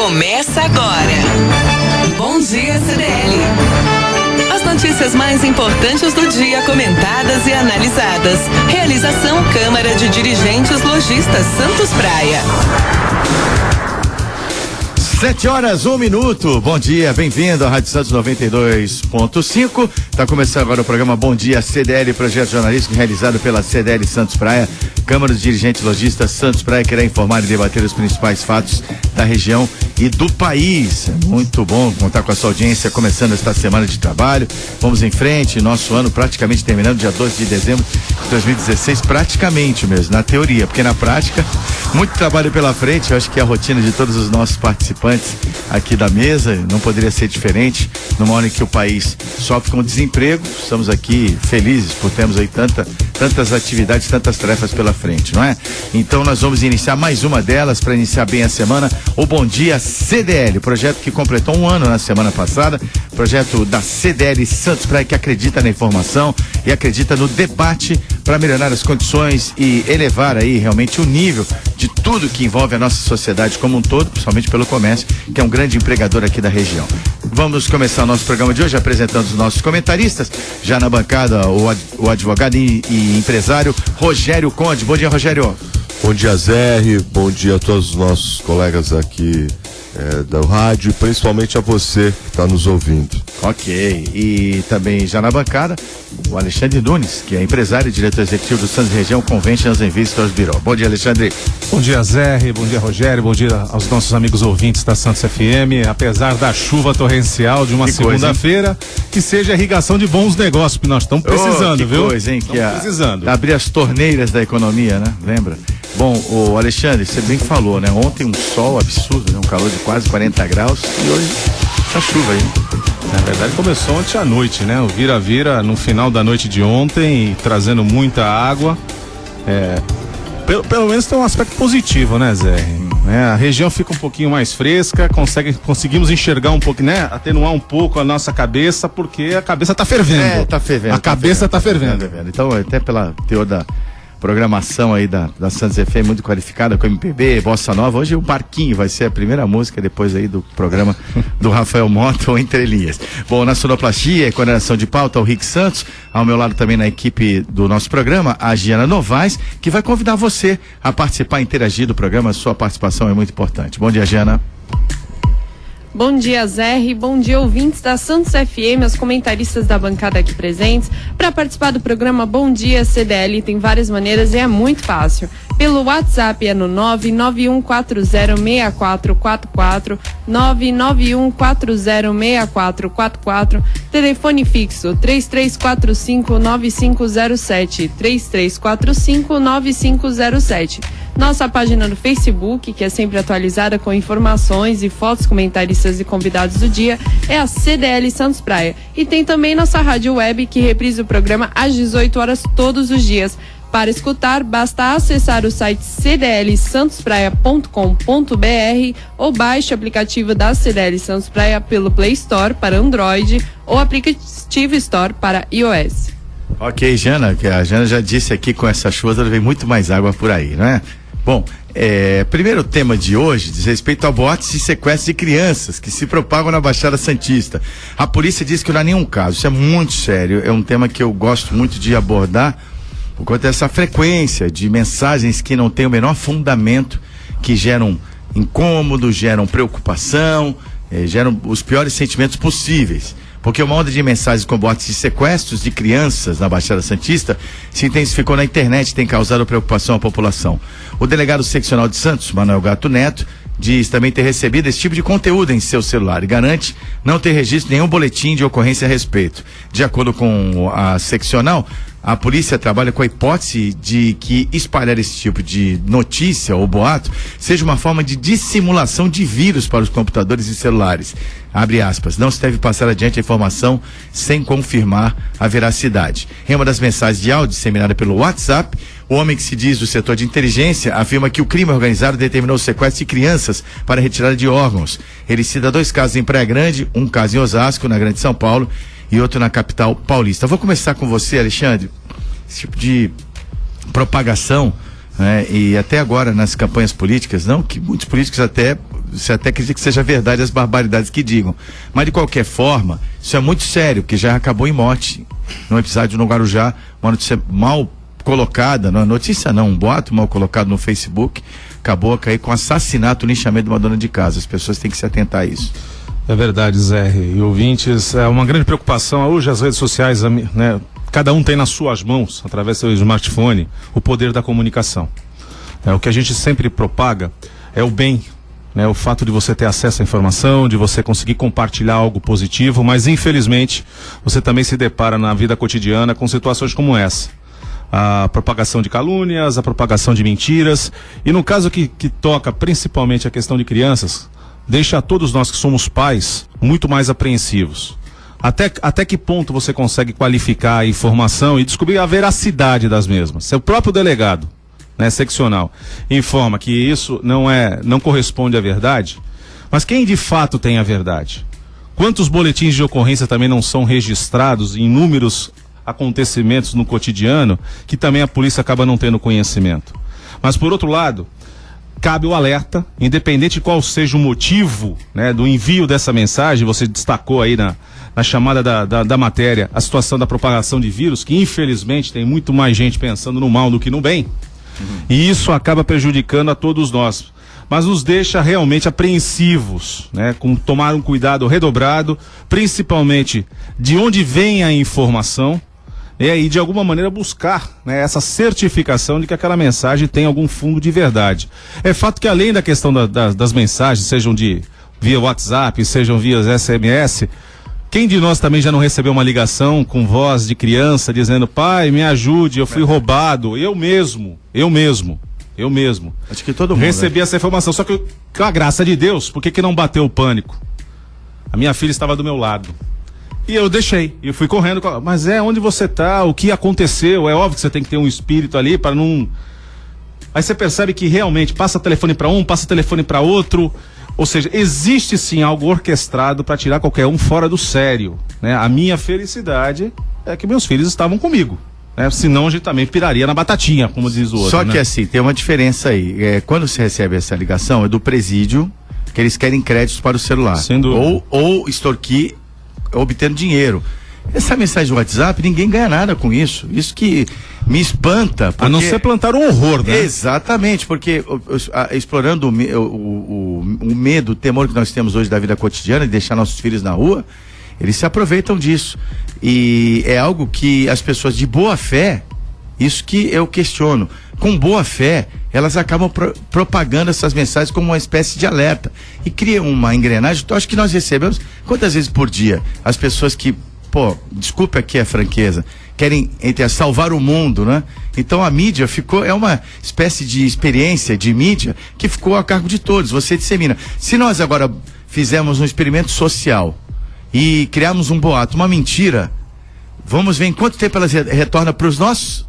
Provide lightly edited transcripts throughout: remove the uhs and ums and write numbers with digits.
Começa agora. Bom dia, CDL. As notícias mais importantes do dia comentadas e analisadas. Realização Câmara de Dirigentes Lojistas Santos Praia. 7h01. Bom dia, bem-vindo à Rádio Santos 92.5. Está começando agora o programa Bom Dia CDL, projeto jornalístico realizado pela CDL Santos Praia. Câmara dos Dirigentes Lojistas Santos Praia quer informar e debater os principais fatos da região e do país. Muito bom contar com a sua audiência, começando esta semana de trabalho. Vamos em frente, nosso ano praticamente terminando, dia 12 de dezembro de 2016, praticamente mesmo, na teoria, porque na prática, muito trabalho pela frente. Eu acho que é a rotina de todos os nossos participantes aqui da mesa, não poderia ser diferente, numa hora em que o país sofre com desemprego. Estamos aqui felizes por termos aí tantas atividades, tantas tarefas pela frente, não é? Então nós vamos iniciar mais uma delas para iniciar bem a semana, o Bom Dia CDL, projeto que completou um ano na semana passada, projeto da CDL Santos Praia, que acredita na informação e acredita no debate para melhorar as condições e elevar aí realmente o nível de tudo que envolve a nossa sociedade como um todo, principalmente pelo comércio, que é um grande empregador aqui da região. Vamos começar o nosso programa de hoje apresentando os nossos comentaristas. Já na bancada, o advogado e empresário Rogério Conde. Bom dia, Rogério. Bom dia, Zé. Bom dia a todos os nossos colegas aqui do rádio, principalmente a você que está nos ouvindo. Ok. E também já na bancada, o Alexandre Nunes, que é empresário e diretor executivo do Santos Região Conventions and Visitors Bureau. Bom dia, Alexandre. Bom dia, Zé. Bom dia, Rogério. Bom dia aos nossos amigos ouvintes da Santos FM. Apesar da chuva torrencial de uma segunda-feira, que seja irrigação de bons negócios, que nós estamos precisando, que viu? Coisa, hein? Estamos precisando. Abrir as torneiras da economia, né? Lembra? Bom, o Alexandre, você bem falou, né? Ontem um sol absurdo, né? Um calor de quase 40 graus e hoje essa chuva aí. Na verdade começou ontem à noite, né? O vira-vira no final da noite de ontem, e trazendo muita água. Pelo menos tem um aspecto positivo, né, Zé? A região fica um pouquinho mais fresca, conseguimos enxergar um pouco, né? Atenuar um pouco a nossa cabeça, porque a cabeça tá fervendo. Tá fervendo. A cabeça tá fervendo. Então, até pela teor da programação aí da Santos FM, muito qualificada com MPB, Bossa Nova. Hoje o Barquinho vai ser a primeira música depois aí do programa do Rafael Mota, ou Entre Linhas. Bom, na sonoplastia e coordenação de pauta, o Rick Santos. Ao meu lado também na equipe do nosso programa, a Giana Novaes, que vai convidar você a participar, interagir do programa. Sua participação é muito importante. Bom dia, Giana. Bom dia, Zé. Bom dia, ouvintes da Santos FM, os comentaristas da bancada aqui presentes. Para participar do programa Bom Dia CDL tem várias maneiras e é muito fácil. Pelo WhatsApp é no 991406444, 991406444, telefone fixo 3345-9507, 3345-9507. Nossa página no Facebook, que é sempre atualizada com informações e fotos, comentaristas e convidados do dia, é a CDL Santos Praia. E tem também nossa rádio web, que reprisa o programa às 18 horas todos os dias. Para escutar, basta acessar o site cdlsantospraia.com.br ou baixe o aplicativo da CDL Santos Praia pelo Play Store para Android ou aplicativo Store para iOS. Ok, Jana, que a Jana já disse aqui, com essa chuva vem muito mais água por aí, não é? Bom, primeiro tema de hoje diz respeito a boatos e sequestros de crianças que se propagam na Baixada Santista. A polícia diz que não há nenhum caso. Isso é muito sério, é um tema que eu gosto muito de abordar, por conta dessa frequência de mensagens que não têm o menor fundamento, que geram incômodo, geram preocupação, geram os piores sentimentos possíveis. Porque uma onda de mensagens com boatos de sequestros de crianças na Baixada Santista se intensificou na internet e tem causado preocupação à população. O delegado seccional de Santos, Manuel Gato Neto, diz também ter recebido esse tipo de conteúdo em seu celular e garante não ter registro nenhum boletim de ocorrência a respeito. De acordo com a seccional, a polícia trabalha com a hipótese de que espalhar esse tipo de notícia ou boato seja uma forma de dissimulação de vírus para os computadores e celulares. Abre aspas, não se deve passar adiante a informação sem confirmar a veracidade. Em uma das mensagens de áudio disseminada pelo WhatsApp, o homem que se diz do setor de inteligência afirma que o crime organizado determinou o sequestro de crianças para retirada de órgãos. Ele cita 2 casos em Praia Grande, um caso em Osasco, na Grande São Paulo, e outro na capital paulista. Vou começar com você, Alexandre. Esse tipo de propagação, né, e até agora nas campanhas políticas, não que muitos políticos até você até acredita que seja verdade as barbaridades que digam. Mas de qualquer forma, isso é muito sério, porque já acabou em morte. Num episódio no Guarujá, uma notícia mal colocada, não é notícia não, um boato mal colocado no Facebook, acabou a cair com assassinato, linchamento de uma dona de casa. As pessoas têm que se atentar a isso. É verdade, Zé e ouvintes, é uma grande preocupação. Hoje as redes sociais, né, cada um tem nas suas mãos, através do seu smartphone, o poder da comunicação. O que a gente sempre propaga é o bem, né, o fato de você ter acesso à informação, de você conseguir compartilhar algo positivo, mas infelizmente você também se depara na vida cotidiana com situações como essa. A propagação de calúnias, a propagação de mentiras, e no caso que toca principalmente a questão de crianças, deixa todos nós que somos pais muito mais apreensivos. Até que ponto você consegue qualificar a informação e descobrir a veracidade das mesmas? Seu próprio delegado, né, seccional, informa que isso não corresponde à verdade, mas quem de fato tem a verdade? Quantos boletins de ocorrência também não são registrados em inúmeros acontecimentos no cotidiano que também a polícia acaba não tendo conhecimento? Mas por outro lado, cabe o alerta, independente de qual seja o motivo, né, do envio dessa mensagem. Você destacou aí na chamada da matéria a situação da propagação de vírus, que infelizmente tem muito mais gente pensando no mal do que no bem. E isso acaba prejudicando a todos nós, mas nos deixa realmente apreensivos, né, com tomar um cuidado redobrado, principalmente de onde vem a informação, e de alguma maneira buscar, né, essa certificação de que aquela mensagem tem algum fundo de verdade. É fato que além da questão das mensagens, sejam via WhatsApp, sejam via SMS, quem de nós também já não recebeu uma ligação com voz de criança dizendo: pai, me ajude, eu fui roubado, eu mesmo. Acho que todo mundo recebi essa informação, só que com a graça de Deus, por que não bateu o pânico? A minha filha estava do meu lado. E eu deixei, e fui correndo, mas onde você tá, o que aconteceu? É óbvio que você tem que ter um espírito ali para não... Aí você percebe que realmente passa telefone para um, passa telefone para outro, ou seja, existe sim algo orquestrado para tirar qualquer um fora do sério, né? A minha felicidade é que meus filhos estavam comigo, né? Senão a gente também piraria na batatinha, como diz o outro. Só que né? assim, tem uma diferença aí, quando você recebe essa ligação, é do presídio, que eles querem créditos para o celular, ou extorquir, obtendo dinheiro. Essa mensagem do WhatsApp, ninguém ganha nada com isso. Isso que me espanta. Porque... A não ser plantar um horror, né? Exatamente, porque explorando o medo, o temor que nós temos hoje da vida cotidiana, de deixar nossos filhos na rua, eles se aproveitam disso. E é algo que as pessoas de boa fé, isso que eu questiono, com boa fé, elas acabam propagando essas mensagens como uma espécie de alerta e criam uma engrenagem. Então, acho que nós recebemos quantas vezes por dia as pessoas que, desculpa aqui a franqueza, querem salvar o mundo, né? Então a mídia é uma espécie de experiência de mídia que ficou a cargo de todos, você dissemina. Se nós agora fizermos um experimento social e criarmos um boato, uma mentira, vamos ver em quanto tempo ela retorna para os nossos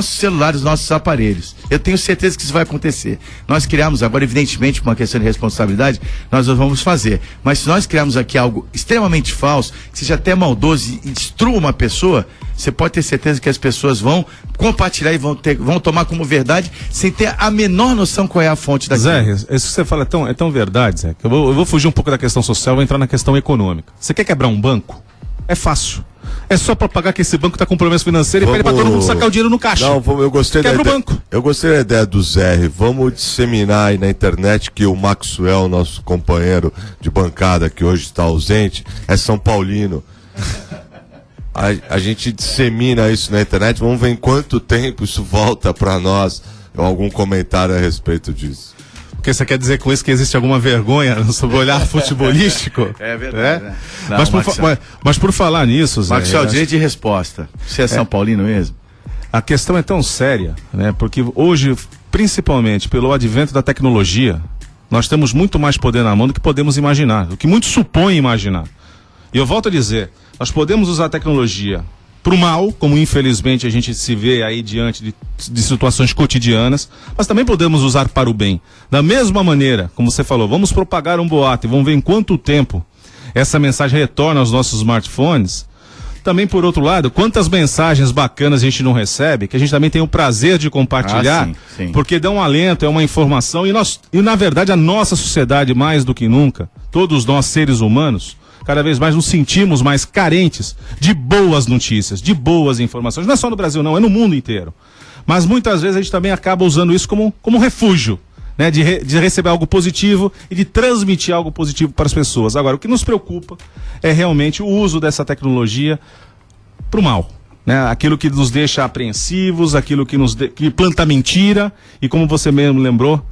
celulares, nossos aparelhos. Eu tenho certeza que isso vai acontecer. Nós criamos agora, evidentemente, por uma questão de responsabilidade, nós vamos fazer. Mas se nós criarmos aqui algo extremamente falso, que seja até maldoso e destrua uma pessoa, você pode ter certeza que as pessoas vão compartilhar e vão tomar como verdade, sem ter a menor noção qual é a fonte daquilo. Zé, isso que você fala é tão verdade, Zé, que eu vou fugir um pouco da questão social, vou entrar na questão econômica. Você quer quebrar um banco? É fácil. É só propagar que esse banco está com problemas financeiros e pede para todo mundo sacar o dinheiro no caixa. Não, eu gostei Quebra o banco. Eu gostei da ideia do Zé. Vamos disseminar aí na internet que o Maxwell, nosso companheiro de bancada que hoje está ausente, é São Paulino. A gente dissemina isso na internet, vamos ver em quanto tempo isso volta para nós. Algum comentário a respeito disso. Porque você quer dizer com isso que existe alguma vergonha sobre o olhar futebolístico? É verdade, né? Não, mas por falar nisso, Zé... Maxwell, direito de resposta. Você é São Paulino mesmo? A questão é tão séria, né? Porque hoje, principalmente pelo advento da tecnologia, nós temos muito mais poder na mão do que podemos imaginar, do que muitos supõem imaginar. E eu volto a dizer, nós podemos usar a tecnologia para o mal, como infelizmente a gente se vê aí diante de situações cotidianas, mas também podemos usar para o bem. Da mesma maneira, como você falou, vamos propagar um boato e vamos ver em quanto tempo essa mensagem retorna aos nossos smartphones. também, por outro lado, quantas mensagens bacanas a gente não recebe, que a gente também tem o prazer de compartilhar, sim. porque dá um alento, é uma informação, e na verdade a nossa sociedade, mais do que nunca, todos nós seres humanos, cada vez mais nos sentimos mais carentes de boas notícias, de boas informações. Não é só no Brasil não, é no mundo inteiro. Mas muitas vezes a gente também acaba usando isso como refúgio, né, de receber algo positivo e de transmitir algo positivo para as pessoas. Agora, o que nos preocupa é realmente o uso dessa tecnologia para o mal, né? Aquilo que nos deixa apreensivos, aquilo que planta mentira, e como você mesmo lembrou,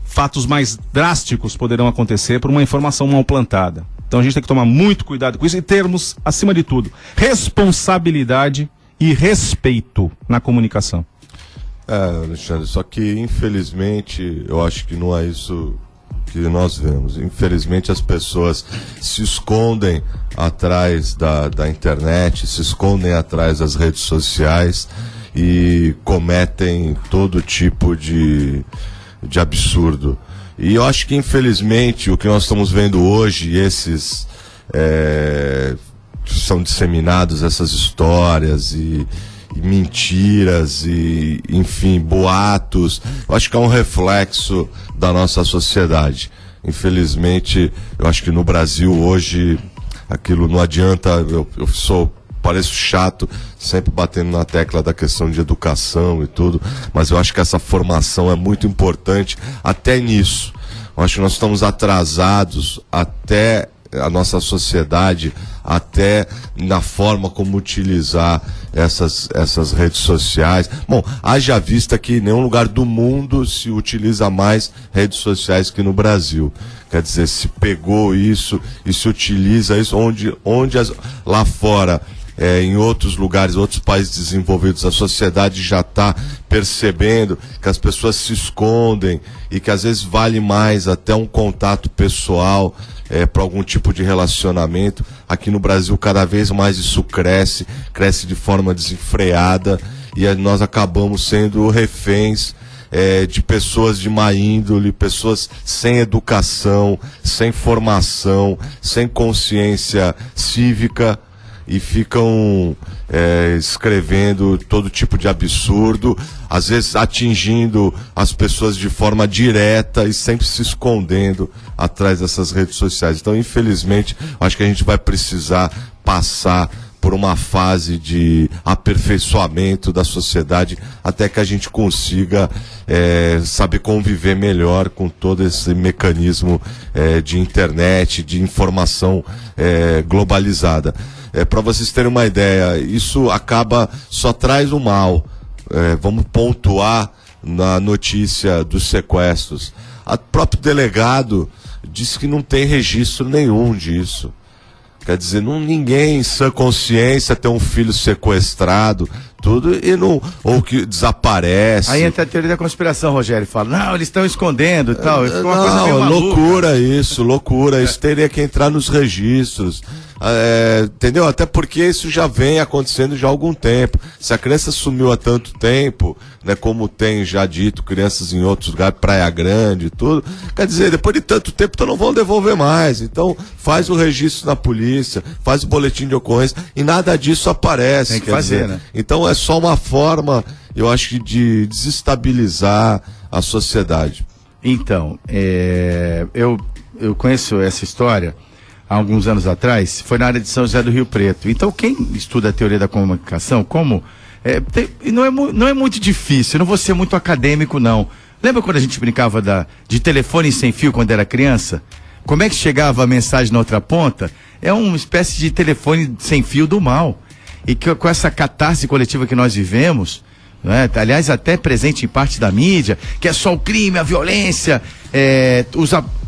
fatos mais drásticos poderão acontecer por uma informação mal plantada. Então a gente tem que tomar muito cuidado com isso e termos, acima de tudo, responsabilidade e respeito na comunicação. Alexandre, só que infelizmente eu acho que não é isso que nós vemos. Infelizmente as pessoas se escondem atrás da internet, se escondem atrás das redes sociais e cometem todo tipo de absurdo. E eu acho que infelizmente o que nós estamos vendo hoje, esses são disseminados, essas histórias e mentiras e, enfim, boatos, eu acho que é um reflexo da nossa sociedade. Infelizmente, eu acho que no Brasil hoje aquilo não adianta, pareço chato, sempre batendo na tecla da questão de educação e tudo, mas eu acho que essa formação é muito importante até nisso. Eu acho que nós estamos atrasados até a nossa sociedade, até na forma como utilizar essas redes sociais. Bom, haja vista que em nenhum lugar do mundo se utiliza mais redes sociais que no Brasil. Quer dizer, se pegou isso e se utiliza isso, onde lá fora, em outros lugares, outros países desenvolvidos, a sociedade já está percebendo que as pessoas se escondem e que às vezes vale mais até um contato pessoal para algum tipo de relacionamento. Aqui no Brasil cada vez mais isso cresce de forma desenfreada, e nós acabamos sendo reféns de pessoas de má índole, pessoas sem educação, sem formação, sem consciência cívica, e ficam escrevendo todo tipo de absurdo, às vezes atingindo as pessoas de forma direta e sempre se escondendo atrás dessas redes sociais. Então, infelizmente, acho que a gente vai precisar passar por uma fase de aperfeiçoamento da sociedade até que a gente consiga saber conviver melhor com todo esse mecanismo de internet, de informação globalizada. Para vocês terem uma ideia, isso só traz o mal. Vamos pontuar na notícia dos sequestros. O próprio delegado disse que não tem registro nenhum disso. Quer dizer, ninguém em sã consciência tem um filho sequestrado, tudo, ou que desaparece. Aí entra a teoria da conspiração, Rogério, fala, não, eles estão escondendo e tal. Uma coisa meio loucura isso, loucura. Isso teria que entrar nos registros. Entendeu? Até porque isso já vem acontecendo já há algum tempo. Se a criança sumiu há tanto tempo, né, como tem já dito, crianças em outros lugares, Praia Grande e tudo, quer dizer, depois de tanto tempo, então não vão devolver mais. Então faz o registro na polícia, faz o boletim de ocorrência, e nada disso aparece. Tem que fazer, né? Então é só uma forma, eu acho, de desestabilizar a sociedade. Então, eu conheço essa história há alguns anos atrás, foi na área de São José do Rio Preto. Então, quem estuda a teoria da comunicação, não é muito difícil, eu não vou ser muito acadêmico, não. Lembra quando a gente brincava de telefone sem fio quando era criança? Como é que chegava a mensagem na outra ponta? É uma espécie de telefone sem fio do mal. E que com essa catarse coletiva que nós vivemos, né, aliás, até presente em parte da mídia, que é só o crime, a violência,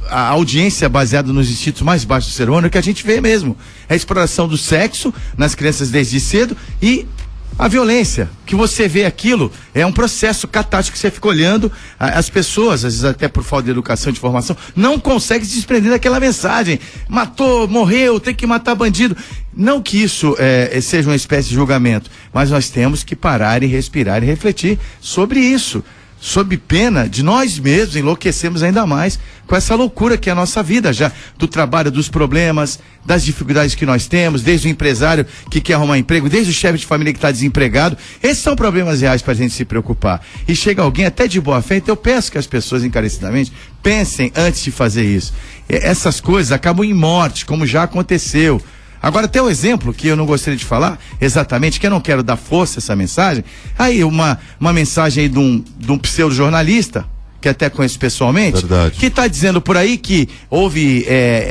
a audiência baseada nos instintos mais baixos do ser humano, que a gente vê mesmo. É a exploração do sexo nas crianças desde cedo e a violência. Que você vê aquilo é um processo catártico que você fica olhando. As pessoas, às vezes até por falta de educação, de formação, não conseguem se desprender daquela mensagem. Matou, morreu, tem que matar bandido. Não que isso seja uma espécie de julgamento, mas nós temos que parar e respirar e refletir sobre isso. sob pena de nós mesmos enlouquecermos ainda mais com essa loucura que é a nossa vida, já do trabalho, dos problemas, das dificuldades que nós temos, desde o empresário que quer arrumar emprego, desde o chefe de família que está desempregado. Esses são problemas reais para a gente se preocupar. E chega alguém até de boa fé, então eu peço que as pessoas encarecidamente pensem antes de fazer isso. Essas coisas acabam em morte, como já aconteceu. Agora, tem um exemplo que eu não gostaria de falar exatamente, que eu não quero dar força a essa mensagem. Aí, uma mensagem aí de um pseudo-jornalista, que até conheço pessoalmente, verdade, que está dizendo por aí que houve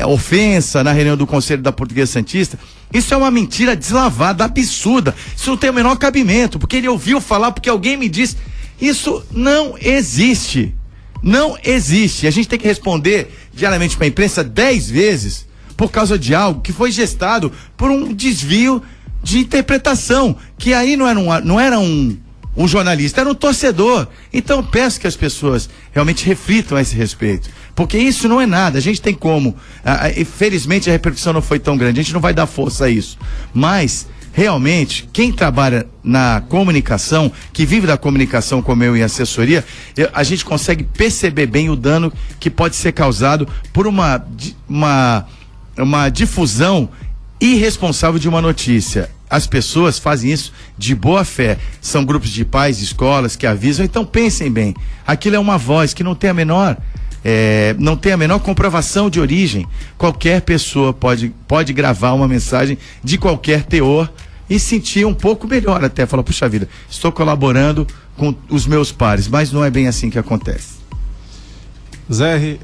ofensa na reunião do Conselho da Portuguesa Santista. Isso é uma mentira deslavada, absurda. Isso não tem o menor cabimento, porque ele ouviu falar, porque alguém me disse. Isso não existe. Não existe. A gente tem que responder diariamente para a imprensa 10 vezes por causa de algo que foi gestado por um desvio de interpretação, que aí não era um jornalista, era um torcedor. Então eu peço que as pessoas realmente reflitam a esse respeito, porque isso não é nada. A gente tem como, infelizmente a repercussão não foi tão grande, a gente não vai dar força a isso, mas realmente, quem trabalha na comunicação, que vive da comunicação como eu em assessoria, a gente consegue perceber bem o dano que pode ser causado por uma difusão irresponsável de uma notícia. As pessoas fazem isso de boa fé. São grupos de pais, de escolas que avisam, então pensem bem. Aquilo é uma voz que não tem a menor comprovação de origem. Qualquer pessoa pode gravar uma mensagem de qualquer teor e sentir um pouco melhor até. Falar, puxa vida, estou colaborando com os meus pares, mas não é bem assim que acontece. Zé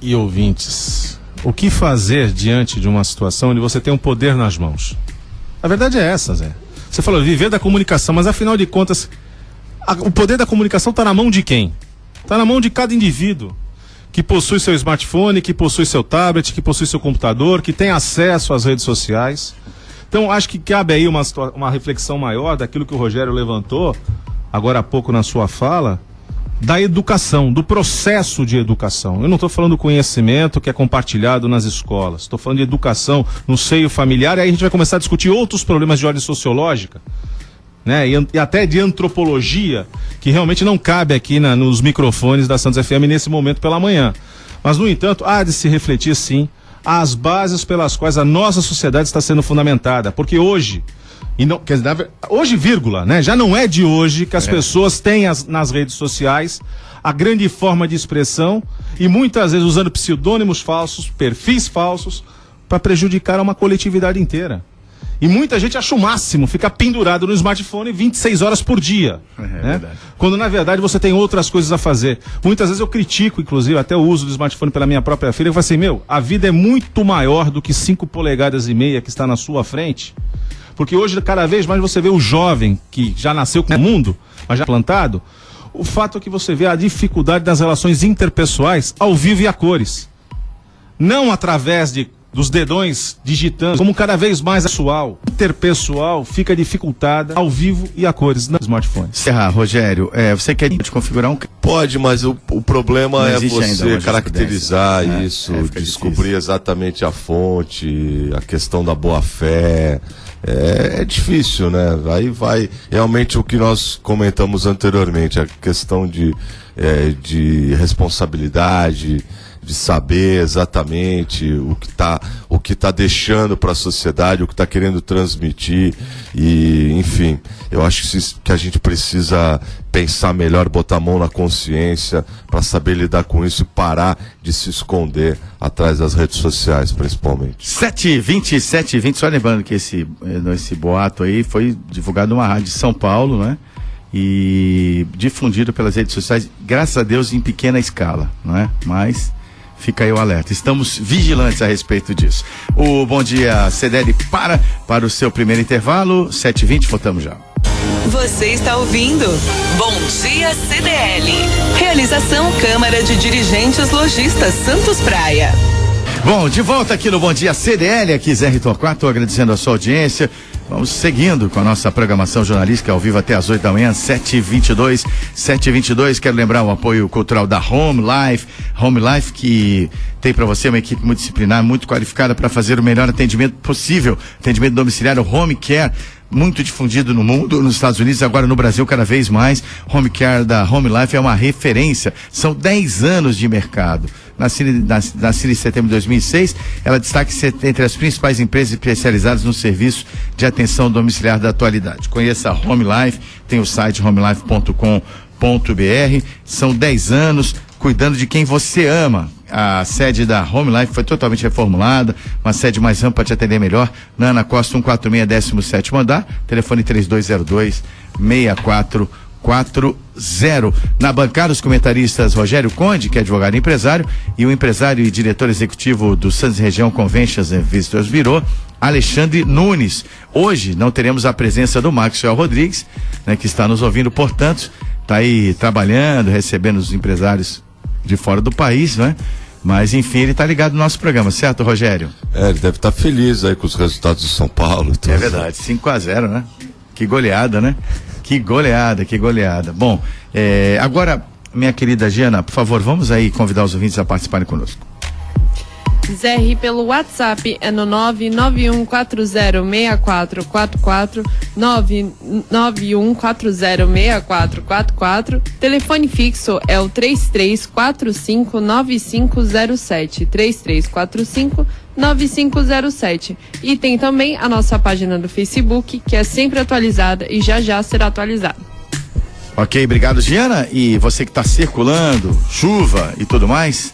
e ouvintes, o que fazer diante de uma situação onde você tem um poder nas mãos? A verdade é essa, Zé. Você falou viver da comunicação, mas afinal de contas, o poder da comunicação está na mão de quem? Está na mão de cada indivíduo que possui seu smartphone, que possui seu tablet, que possui seu computador, que tem acesso às redes sociais. Então, acho que cabe aí uma reflexão maior daquilo que o Rogério levantou agora há pouco na sua fala, da educação, do processo de educação. Eu não estou falando do conhecimento que é compartilhado nas escolas, estou falando de educação no seio familiar, e aí a gente vai começar a discutir outros problemas de ordem sociológica, né? E até de antropologia, que realmente não cabe aqui nos microfones da Santos FM nesse momento pela manhã. Mas, no entanto, há de se refletir, sim, as bases pelas quais a nossa sociedade está sendo fundamentada, porque hoje, hoje, vírgula, né? Já não é de hoje que as pessoas têm nas redes sociais a grande forma de expressão e muitas vezes usando pseudônimos falsos, perfis falsos, para prejudicar uma coletividade inteira. E muita gente acha o máximo ficar pendurado no smartphone 26 horas por dia. Né? Quando na verdade você tem outras coisas a fazer. Muitas vezes eu critico, inclusive, até o uso do smartphone pela minha própria filha. Eu falo assim, a vida é muito maior do que 5,5 polegadas que está na sua frente. Porque hoje, cada vez mais, você vê o jovem que já nasceu com o mundo, mas já plantado. O fato é que você vê a dificuldade das relações interpessoais ao vivo e a cores. Não através dos dedões digitando, como cada vez mais pessoal, interpessoal, fica dificultada ao vivo e a cores no smartphone. Rogério, você quer configurar um... Pode, mas o problema é você caracterizar isso, descobrir exatamente a fonte, a questão da boa-fé. É difícil, né? Aí vai realmente o que nós comentamos anteriormente, a questão de responsabilidade, de saber exatamente o que tá deixando para a sociedade, o que está querendo transmitir, e enfim, eu acho que a gente precisa pensar melhor, botar a mão na consciência para saber lidar com isso e parar de se esconder atrás das redes sociais, principalmente. 7h20, só lembrando que esse boato aí foi divulgado numa rádio de São Paulo, né? E difundido pelas redes sociais, graças a Deus em pequena escala, né? Mas fica aí o alerta. Estamos vigilantes a respeito disso. O Bom Dia CDL para o seu primeiro intervalo. 7h20, voltamos já. Você está ouvindo Bom Dia CDL. Realização Câmara de Dirigentes Lojistas Santos Praia. Bom, de volta aqui no Bom Dia CDL, aqui Zé Torquato, agradecendo a sua audiência. Vamos seguindo com a nossa programação jornalística ao vivo até as 8 da manhã, 7h22. Quero lembrar o apoio cultural da Home Life, que tem para você uma equipe multidisciplinar, muito qualificada para fazer o melhor atendimento possível. Atendimento domiciliário Home Care. muito difundido no mundo, nos Estados Unidos, agora no Brasil cada vez mais. Home Care da Home Life é uma referência. São 10 anos de mercado. Nascida em setembro de 2006, ela destaca-se entre as principais empresas especializadas no serviço de atenção domiciliar da atualidade. Conheça a Home Life, tem o site homelife.com.br. São 10 anos cuidando de quem você ama. A sede da Home Life foi totalmente reformulada, uma sede mais ampla para te atender melhor. Na Ana Costa 146, 17º andar, telefone 3202-6440. Na bancada, os comentaristas Rogério Conde, que é advogado e empresário, e o empresário e diretor executivo do Santos Região Conventions and Visitors Bureau, Alexandre Nunes. Hoje não teremos a presença do Maxwell Rodrigues, né, que está nos ouvindo, portanto, está aí trabalhando, recebendo os empresários de fora do país, né? Mas enfim, ele está ligado no nosso programa, certo, Rogério? Ele deve estar feliz aí com os resultados do São Paulo. É verdade, 5-0, né? Que goleada, né? Que goleada. Bom, agora, minha querida Giana, por favor, vamos aí convidar os ouvintes a participarem conosco. ZR pelo WhatsApp é no 991406444, 991406444. Telefone fixo é o 33459507, 33459507. E tem também a nossa página do Facebook, que é sempre atualizada e já será atualizada. Ok, obrigado, Giana. E você que está circulando, chuva e tudo mais,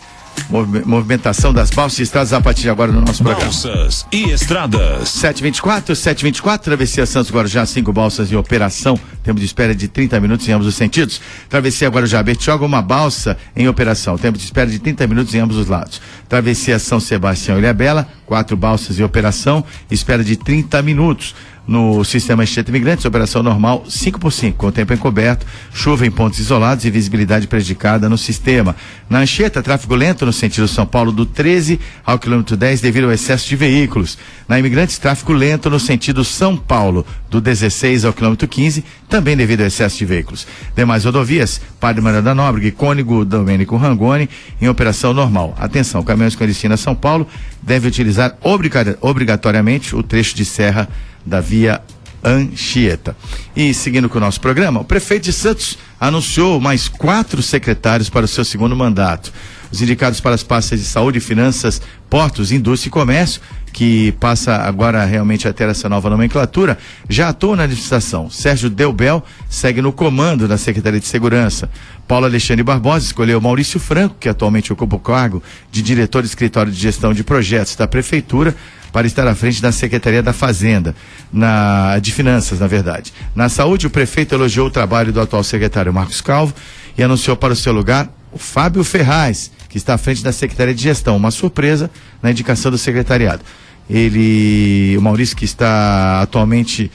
movimentação das balsas e estradas a partir de agora no nosso programa. Balsas e estradas. 724, travessia Santos Guarujá, 5 balsas em operação, tempo de espera de 30 minutos em ambos os sentidos. Travessia Guarujá Bertioga, uma balsa em operação, tempo de espera de 30 minutos em ambos os lados. Travessia São Sebastião Ilhabela, 4 balsas em operação, espera de 30 minutos. No sistema Anchieta Imigrantes, operação normal 5x5, com o tempo encoberto, chuva em pontos isolados e visibilidade prejudicada no sistema. Na Anchieta, tráfego lento no sentido São Paulo do 13 ao quilômetro 10 devido ao excesso de veículos. Na Imigrantes, tráfego lento no sentido São Paulo do 16 ao quilômetro 15, também devido ao excesso de veículos. Demais rodovias, Padre Miranda Nóbrega e Cônego Domênico Rangoni, em operação normal. Atenção, caminhões com destino a São Paulo devem utilizar obrigatoriamente o trecho de serra da via Anchieta. E seguindo com o nosso programa, o prefeito de Santos anunciou mais 4 secretários para o seu segundo mandato. Os indicados para as pastas de saúde, finanças, portos, indústria e comércio, que passa agora realmente a ter essa nova nomenclatura, já atuam na administração. Sérgio Delbel segue no comando da Secretaria de Segurança. Paulo Alexandre Barbosa escolheu Maurício Franco, que atualmente ocupa o cargo de diretor do Escritório de Gestão de Projetos da Prefeitura, para estar à frente da Secretaria da Fazenda, de Finanças, na verdade. Na saúde, o prefeito elogiou o trabalho do atual secretário Marcos Calvo e anunciou para o seu lugar o Fábio Ferraz, que está à frente da Secretaria de Gestão. Uma surpresa na indicação do secretariado. O Maurício, que está atualmente...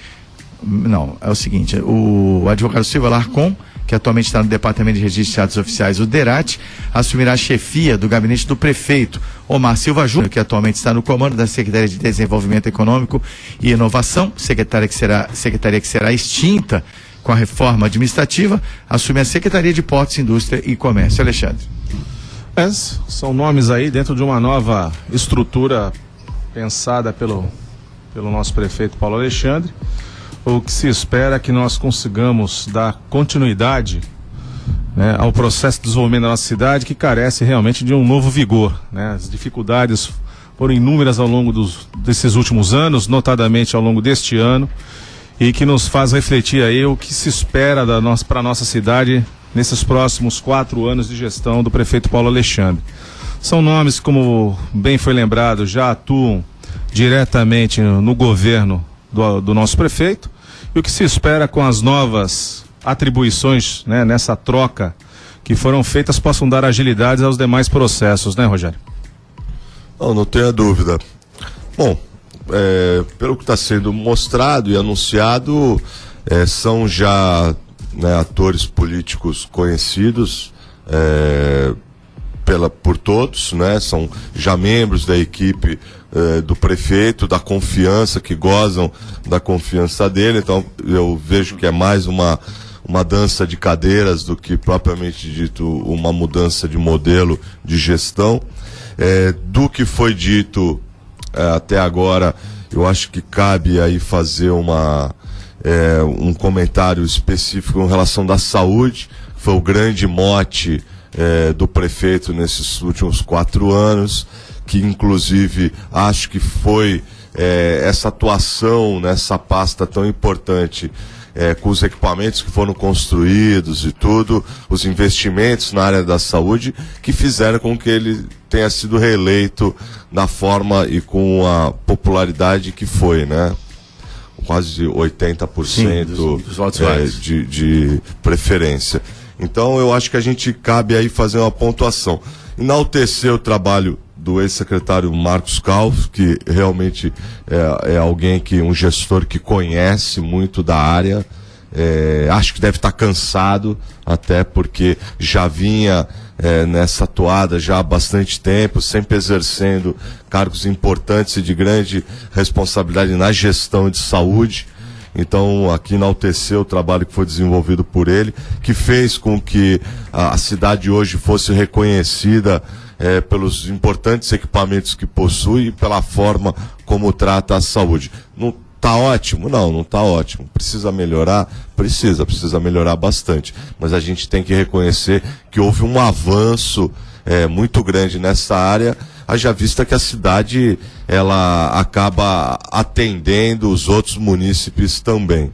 Não, é o seguinte, o advogado Silva Larcon, que atualmente está no Departamento de Registro de Atos Oficiais, o DERAT, assumirá a chefia do gabinete do prefeito. Omar Silva Júnior, que atualmente está no comando da Secretaria de Desenvolvimento Econômico e Inovação, secretaria que será extinta com a reforma administrativa, assume a Secretaria de Portos, Indústria e Comércio. Alexandre. São nomes aí dentro de uma nova estrutura pensada pelo nosso prefeito Paulo Alexandre. O que se espera é que nós consigamos dar continuidade, né, ao processo de desenvolvimento da nossa cidade, que carece realmente de um novo vigor, né? As dificuldades foram inúmeras ao longo desses últimos anos, notadamente ao longo deste ano, e que nos faz refletir aí o que se espera para a nossa cidade nesses próximos 4 anos de gestão do prefeito Paulo Alexandre. São nomes, como bem foi lembrado, já atuam diretamente no governo do nosso prefeito, e o que se espera com as novas atribuições, né, nessa troca que foram feitas, possam dar agilidade aos demais processos, né, Rogério? Não tenha dúvida. Bom, pelo que está sendo mostrado e anunciado, são já, né, atores políticos conhecidos por todos, né? São já membros da equipe do prefeito, da confiança, que gozam da confiança dele. Então eu vejo que é mais uma dança de cadeiras do que propriamente dito uma mudança de modelo de gestão. Do que foi dito até agora, eu acho que cabe aí fazer um comentário específico em relação da saúde, que foi o grande mote do prefeito nesses últimos 4 anos, que inclusive acho que foi essa atuação nessa pasta tão importante, com os equipamentos que foram construídos e tudo, os investimentos na área da saúde, que fizeram com que ele tenha sido reeleito na forma e com a popularidade que foi, né? Quase 80% Sim, dos votos válidos. de preferência. Então eu acho que a gente cabe aí fazer uma pontuação. Enaltecer o trabalho do ex-secretário Marcos Calvo, que realmente é alguém um gestor que conhece muito da área. Acho que deve estar cansado, até porque já vinha nessa toada já há bastante tempo, sempre exercendo cargos importantes e de grande responsabilidade na gestão de saúde. Então, aqui enalteceu o trabalho que foi desenvolvido por ele, que fez com que a cidade hoje fosse reconhecida pelos importantes equipamentos que possui e pela forma como trata a saúde. Não está ótimo? Não está ótimo. Precisa melhorar? Precisa melhorar bastante. Mas a gente tem que reconhecer que houve um avanço muito grande nessa área, haja vista que a cidade ela acaba atendendo os outros munícipes também.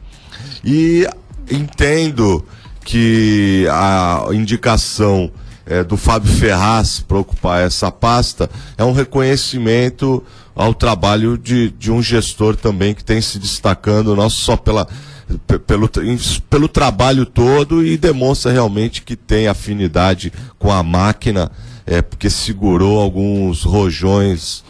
E entendo que a indicação do Fábio Ferraz para ocupar essa pasta é um reconhecimento ao trabalho de um gestor também que tem se destacando, não só pelo trabalho todo, e demonstra realmente que tem afinidade com a máquina, porque segurou alguns rojões,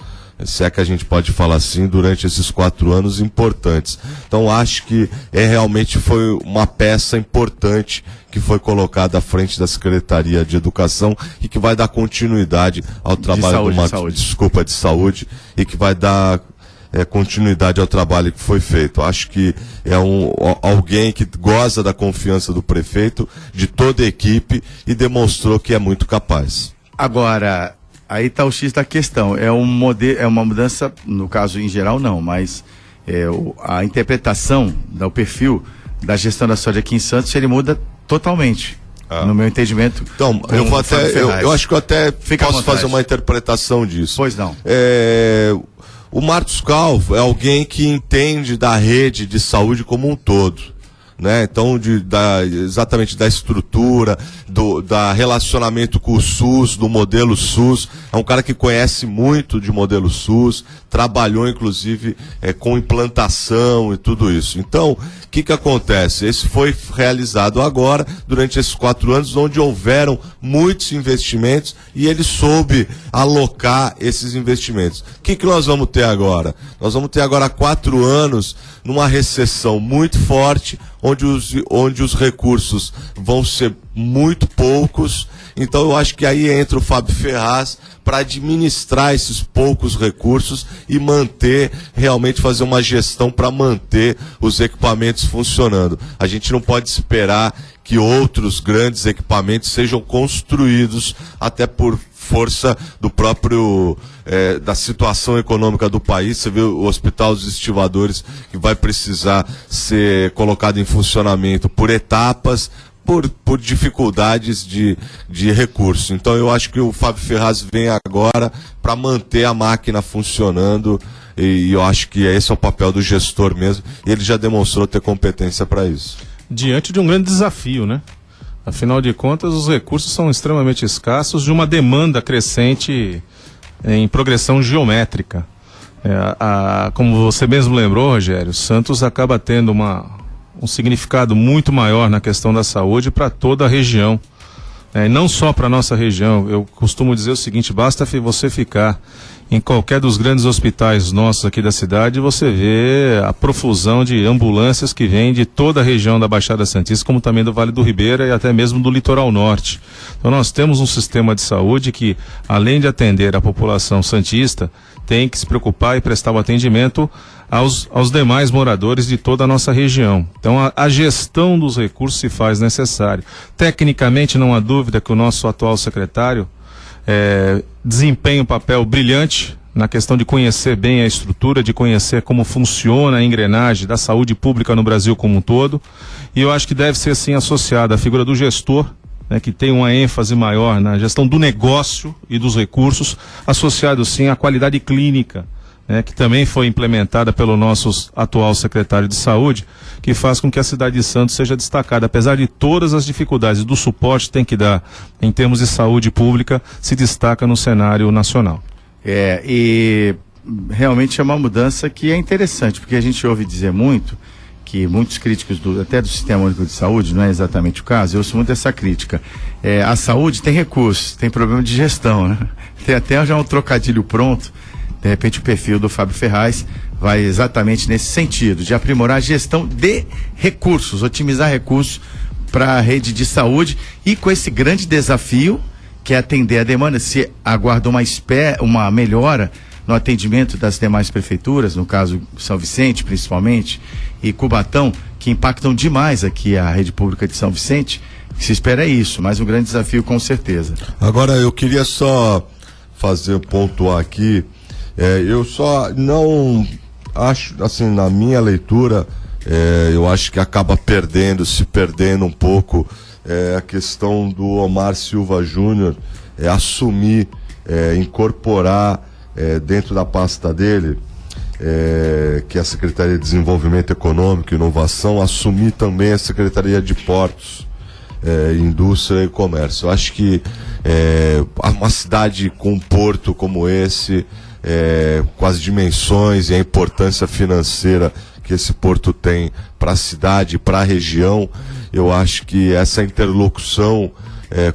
se é que a gente pode falar assim, durante esses 4 anos importantes. Então acho que realmente foi uma peça importante que foi colocada à frente da Secretaria de Educação e que vai dar continuidade ao trabalho de saúde, e que vai dar continuidade ao trabalho que foi feito. Acho que é alguém que goza da confiança do prefeito, de toda a equipe, e demonstrou que é muito capaz. Agora, aí está o X da questão. É uma mudança, no caso em geral não, mas a interpretação do perfil da gestão da saúde aqui em Santos, ele muda totalmente, no meu entendimento. Então, eu acho que eu até posso fazer uma interpretação disso. Pois não. O Marcos Calvo é alguém que entende da rede de saúde como um todo, né? Então, exatamente da estrutura, da relacionamento com o SUS, do modelo SUS. É um cara que conhece muito de modelo SUS, trabalhou inclusive com implantação e tudo isso. Então, o que acontece? Esse foi realizado agora, durante esses 4 anos, onde houveram muitos investimentos, e ele soube alocar esses investimentos. O que nós vamos ter agora? Nós vamos ter agora 4 anos numa recessão muito forte, onde os recursos vão ser muito poucos. Então eu acho que aí entra o Fábio Ferraz para administrar esses poucos recursos e realmente fazer uma gestão para manter os equipamentos funcionando. A gente não pode esperar que outros grandes equipamentos sejam construídos, até por força do próprio da situação econômica do país. Você vê o Hospital dos Estivadores, que vai precisar ser colocado em funcionamento por etapas, por dificuldades de recurso. Então eu acho que o Fábio Ferraz vem agora para manter a máquina funcionando, e eu acho que esse é o papel do gestor mesmo, e ele já demonstrou ter competência para isso. Diante de um grande desafio, né? Afinal de contas, os recursos são extremamente escassos, de uma demanda crescente em progressão geométrica. Como você mesmo lembrou, Rogério, Santos acaba tendo um significado muito maior na questão da saúde para toda a região. Não só para a nossa região. Eu costumo dizer o seguinte: basta você ficar em qualquer dos grandes hospitais nossos aqui da cidade, você vê a profusão de ambulâncias que vêm de toda a região da Baixada Santista, como também do Vale do Ribeira e até mesmo do Litoral Norte. Então nós temos um sistema de saúde que, além de atender a população santista, tem que se preocupar e prestar o atendimento aos demais moradores de toda a nossa região. Então a gestão dos recursos se faz necessário. Tecnicamente, não há dúvida que o nosso atual secretário desempenha um papel brilhante na questão de conhecer bem a estrutura, de conhecer como funciona a engrenagem da saúde pública no Brasil como um todo, e eu acho que deve ser sim associada a figura do gestor, né, que tem uma ênfase maior na gestão do negócio e dos recursos, associado sim à qualidade clínica, né, que também foi implementada pelo nosso atual secretário de saúde, que faz com que a cidade de Santos seja destacada, apesar de todas as dificuldades do suporte que tem que dar em termos de saúde pública, se destaca no cenário nacional. E realmente é uma mudança que é interessante, porque a gente ouve dizer muito que muitos críticos até do Sistema Único de Saúde, não é exatamente o caso, eu ouço muito essa crítica. A saúde tem recursos, tem problema de gestão, né? Tem até já um trocadilho pronto, de repente o perfil do Fábio Ferraz vai exatamente nesse sentido, de aprimorar a gestão de recursos, otimizar recursos para a rede de saúde e com esse grande desafio que é atender a demanda. Se aguarda uma melhora no atendimento das demais prefeituras, no caso São Vicente principalmente, e Cubatão, que impactam demais aqui a rede pública de São Vicente, se espera isso, mas um grande desafio com certeza. Agora eu queria só pontuar aqui, eu só não acho, assim, na minha leitura, eu acho que acaba se perdendo um pouco a questão do Omar Silva Júnior assumir, incorporar dentro da pasta dele, que é a Secretaria de Desenvolvimento Econômico e Inovação, assumir também a Secretaria de Portos, Indústria e Comércio. Eu acho que uma cidade com um porto como esse, com as dimensões e a importância financeira que esse porto tem para a cidade, para a região, eu acho que essa interlocução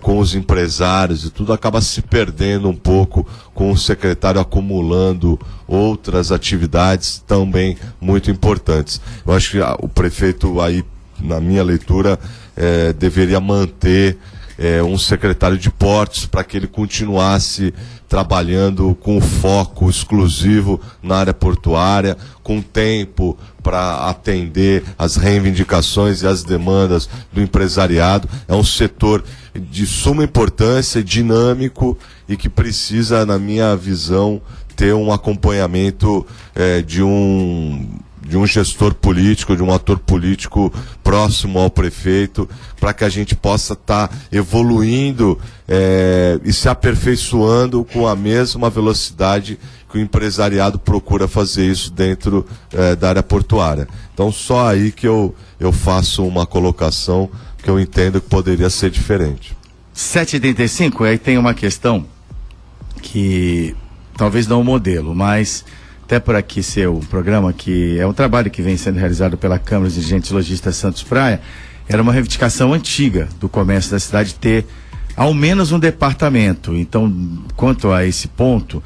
com os empresários e tudo acaba se perdendo um pouco, com o secretário acumulando outras atividades também muito importantes. Eu acho que o prefeito aí, na minha leitura, deveria manter um secretário de portos para que ele continuasse trabalhando com foco exclusivo na área portuária, com tempo para atender as reivindicações e as demandas do empresariado. É um setor de suma importância, dinâmico e que precisa, na minha visão, ter um acompanhamento de um gestor político, de um ator político próximo ao prefeito, para que a gente possa estar evoluindo e se aperfeiçoando com a mesma velocidade que o empresariado procura fazer isso dentro da área portuária. Então, só aí que eu faço uma colocação que eu entendo que poderia ser diferente. 7h35, aí tem uma questão que talvez não o modelo, mas até por aqui ser um programa que é um trabalho que vem sendo realizado pela Câmara dos Dirigentes Lojistas Santos Praia, era uma reivindicação antiga do comércio da cidade ter ao menos um departamento. Então, quanto a esse ponto,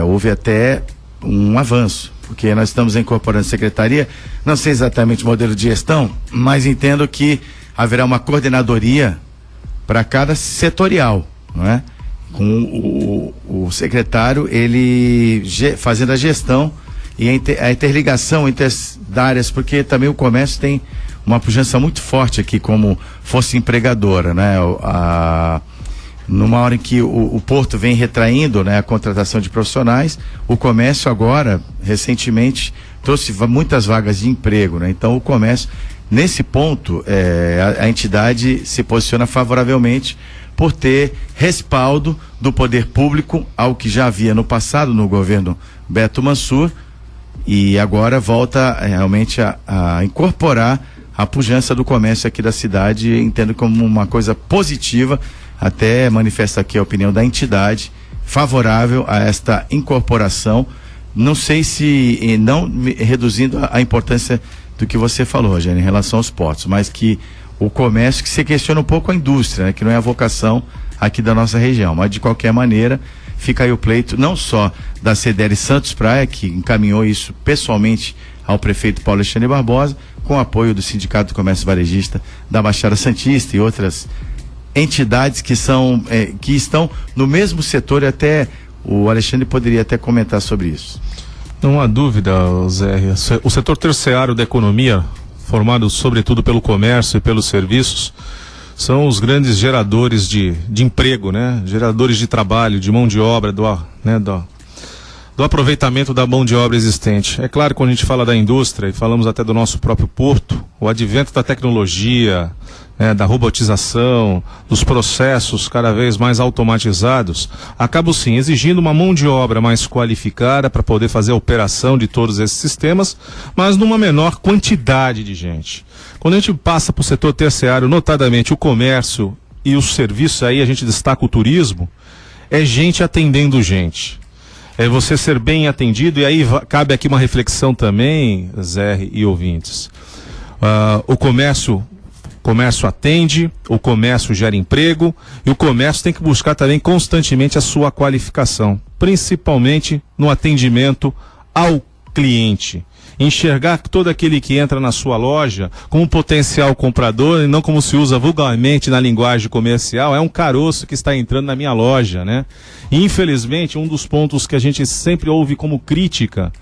houve até um avanço, porque nós estamos incorporando secretaria, não sei exatamente o modelo de gestão, mas entendo que haverá uma coordenadoria para cada setorial, não é? Com o secretário, ele fazendo a gestão e a interligação entre as áreas, porque também o comércio tem uma pujança muito forte aqui como força empregadora, né? Numa hora em que o Porto vem retraindo, né, a contratação de profissionais, o comércio agora, recentemente, trouxe muitas vagas de emprego, né? Então o comércio, nesse ponto, a entidade se posiciona favoravelmente por ter respaldo do poder público, ao que já havia no passado no governo Beto Mansur, e agora volta realmente a incorporar a pujança do comércio aqui da cidade, entendo como uma coisa positiva, até manifesta aqui a opinião da entidade favorável a esta incorporação. Não sei se, não reduzindo a importância do que você falou, Rogério, em relação aos portos, mas que o comércio, que se questiona um pouco a indústria, né, que não é a vocação aqui da nossa região, mas de qualquer maneira fica aí o pleito não só da CDL Santos Praia, que encaminhou isso pessoalmente ao prefeito Paulo Alexandre Barbosa, com o apoio do Sindicato do Comércio Varejista da Baixada Santista e outras entidades que estão no mesmo setor, e até o Alexandre poderia até comentar sobre isso. Não há dúvida, Zé, o setor terciário da economia, formado sobretudo pelo comércio e pelos serviços, são os grandes geradores de emprego, né? Geradores de trabalho, de mão de obra, do aproveitamento da mão de obra existente. É claro que quando a gente fala da indústria, e falamos até do nosso próprio porto, o advento da tecnologia, da robotização, dos processos cada vez mais automatizados, acabam sim exigindo uma mão de obra mais qualificada para poder fazer a operação de todos esses sistemas, mas numa menor quantidade de gente. Quando a gente passa para o setor terciário, notadamente o comércio e os serviços, aí a gente destaca o turismo, é gente atendendo gente. É você ser bem atendido, e aí cabe aqui uma reflexão também, Zé e ouvintes. O comércio atende, o comércio gera emprego, e o comércio tem que buscar também constantemente a sua qualificação, principalmente no atendimento ao cliente. Enxergar todo aquele que entra na sua loja como um potencial comprador e não como se usa vulgarmente na linguagem comercial, é um caroço que está entrando na minha loja, né? E, infelizmente, um dos pontos que a gente sempre ouve como crítica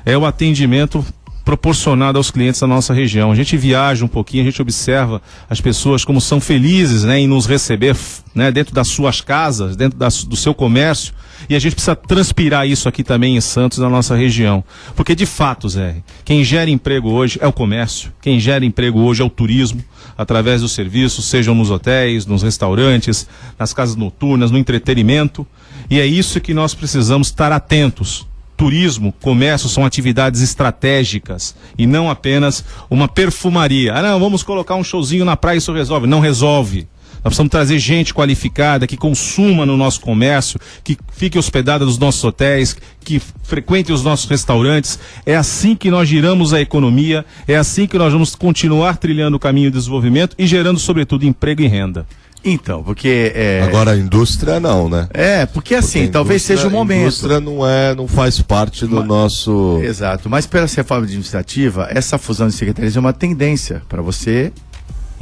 é o atendimento proporcionado aos clientes da nossa região. A gente viaja um pouquinho, a gente observa as pessoas como são felizes, né, em nos receber, né, dentro das suas casas, dentro do seu comércio, e a gente precisa transpirar isso aqui também em Santos, na nossa região. Porque, de fato, Zé, quem gera emprego hoje é o comércio, quem gera emprego hoje é o turismo, através dos serviços, sejam nos hotéis, nos restaurantes, nas casas noturnas, no entretenimento, e é isso que nós precisamos estar atentos. Turismo, comércio são atividades estratégicas e não apenas uma perfumaria. Ah, não, vamos colocar um showzinho na praia e isso resolve. Não resolve. Nós precisamos trazer gente qualificada que consuma no nosso comércio, que fique hospedada nos nossos hotéis, que frequente os nossos restaurantes. É assim que nós giramos a economia, é assim que nós vamos continuar trilhando o caminho do desenvolvimento e gerando, sobretudo, emprego e renda. Então, porque... Agora a indústria não, né? Porque assim, talvez seja o momento. A indústria não faz parte do nosso... Exato, mas pela reforma administrativa, essa fusão de secretarias é uma tendência para você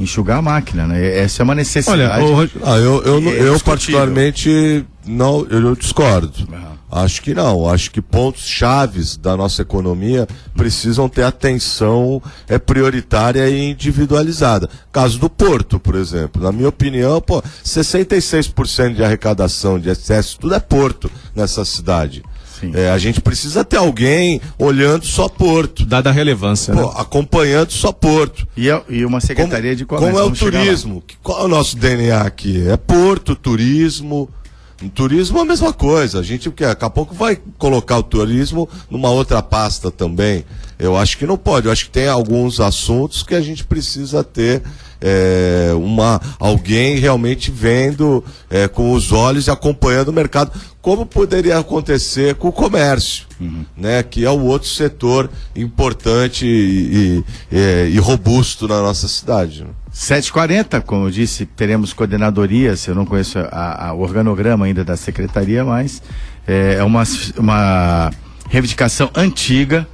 enxugar a máquina, né? Essa é uma necessidade. Olha, eu particularmente, não, eu discordo. Acho que não, acho que pontos chaves da nossa economia precisam ter atenção prioritária e individualizada. Caso do Porto, por exemplo, na minha opinião, 66% de arrecadação de excesso, tudo é Porto nessa cidade. A gente precisa ter alguém olhando só Porto. Dada a relevância, né? Acompanhando só Porto. E uma secretaria de comércio. Como é o turismo? Qual é o nosso DNA aqui? É Porto, turismo. Turismo é a mesma coisa. A gente, daqui a pouco vai colocar o turismo numa outra pasta também. Eu acho que não pode. Eu acho que tem alguns assuntos que a gente precisa ter alguém realmente vendo com os olhos e acompanhando o mercado, como poderia acontecer com o comércio, né, que é o outro setor importante e robusto na nossa cidade. 7h40, como eu disse, teremos coordenadorias. Eu não conheço o organograma ainda da secretaria, mas é uma reivindicação antiga.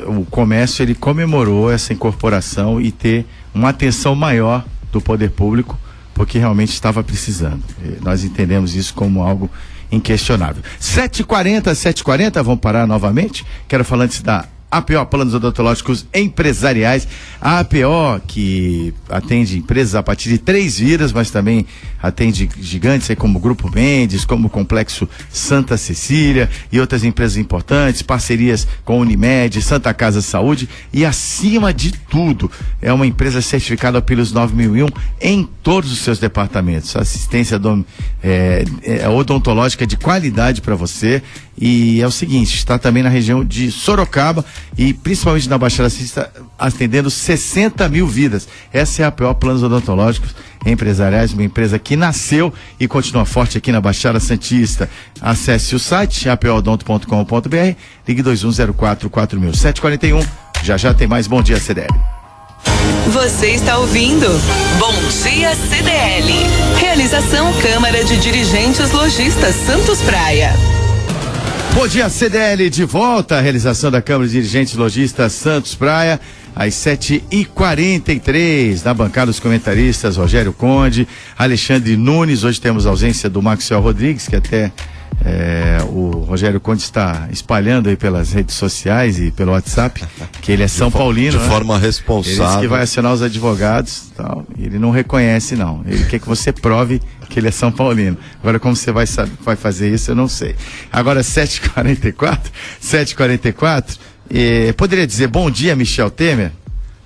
O comércio, ele comemorou essa incorporação e ter uma atenção maior do poder público, porque realmente estava precisando. Nós entendemos isso como algo inquestionável. 7h40, vamos parar novamente. Quero falar antes da APO, Planos Odontológicos Empresariais. A APO, que atende empresas a partir de 3 vidas, mas também atende gigantes aí como o Grupo Mendes, como o Complexo Santa Cecília e outras empresas importantes, parcerias com Unimed, Santa Casa Saúde, e acima de tudo, é uma empresa certificada pelos 9001 em todos os seus departamentos. Assistência odontológica de qualidade para você. E é o seguinte, está também na região de Sorocaba e principalmente na Baixada Santista, atendendo 60 mil vidas. Essa é a APO Planos Odontológicos Empresariais, uma empresa que nasceu e continua forte aqui na Baixada Santista. Acesse o site apoodonto.com.br, ligue 21044000. 7h41, já tem mais Bom Dia CDL. Você está ouvindo Bom Dia CDL. Realização Câmara de Dirigentes Lojistas Santos Praia. Bom Dia CDL de volta, a realização da Câmara de Dirigentes Lojistas Santos Praia, às 7h43, na bancada dos comentaristas, Rogério Conde, Alexandre Nunes. Hoje temos a ausência do Maxwell Rodrigues, que até O Rogério Conde está espalhando aí pelas redes sociais e pelo WhatsApp que ele é São Paulino. De forma responsável. Ele disse que vai acionar os advogados e tal. Ele não reconhece, não. Ele quer que você prove que ele é São Paulino. Agora, como você vai fazer isso, eu não sei. Agora, 7h44. Poderia dizer bom dia, Michel Temer?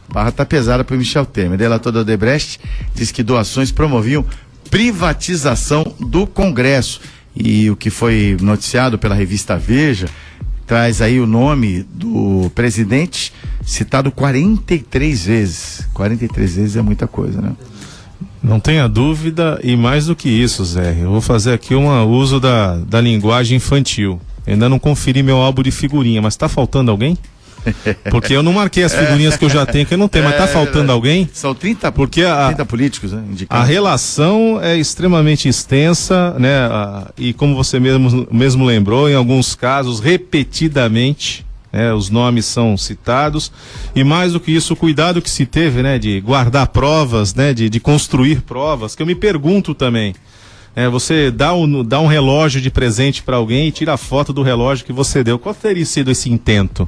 A barra tá pesada pro Michel Temer. Delator da Odebrecht diz que doações promoviam privatização do Congresso. E o que foi noticiado pela revista Veja traz aí o nome do presidente citado 43 vezes. 43 vezes é muita coisa, né? Não tenha dúvida, e mais do que isso, Zé, eu vou fazer aqui um uso da linguagem infantil. Eu ainda não conferi meu álbum de figurinha, mas tá faltando alguém? Porque eu não marquei as figurinhas que eu já tenho, que eu não tenho, mas tá faltando alguém? São 30, porque 30 políticos, né, indicados. A relação é extremamente extensa, né? E como você mesmo lembrou, em alguns casos, repetidamente, os nomes são citados. E mais do que isso, o cuidado que se teve, né, de guardar provas, né, de construir provas, que eu me pergunto também. Você dá um relógio de presente para alguém e tira a foto do relógio que você deu. Qual teria sido esse intento?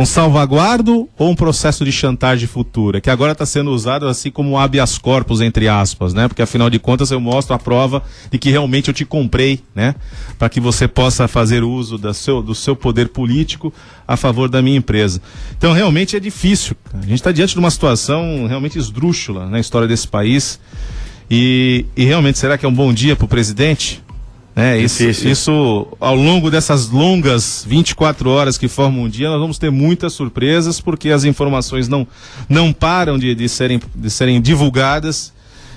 Um salvaguardo ou um processo de chantagem futura? Que agora está sendo usado assim como um habeas corpus, entre aspas, né? Porque afinal de contas eu mostro a prova de que realmente eu te comprei, né? Para que você possa fazer uso do seu poder político a favor da minha empresa. Então realmente é difícil. A gente está diante de uma situação realmente esdrúxula na história desse país. E realmente, será que é um bom dia para o presidente? Isso, ao longo dessas longas 24 horas que formam um dia, nós vamos ter muitas surpresas, porque as informações não param de serem divulgadas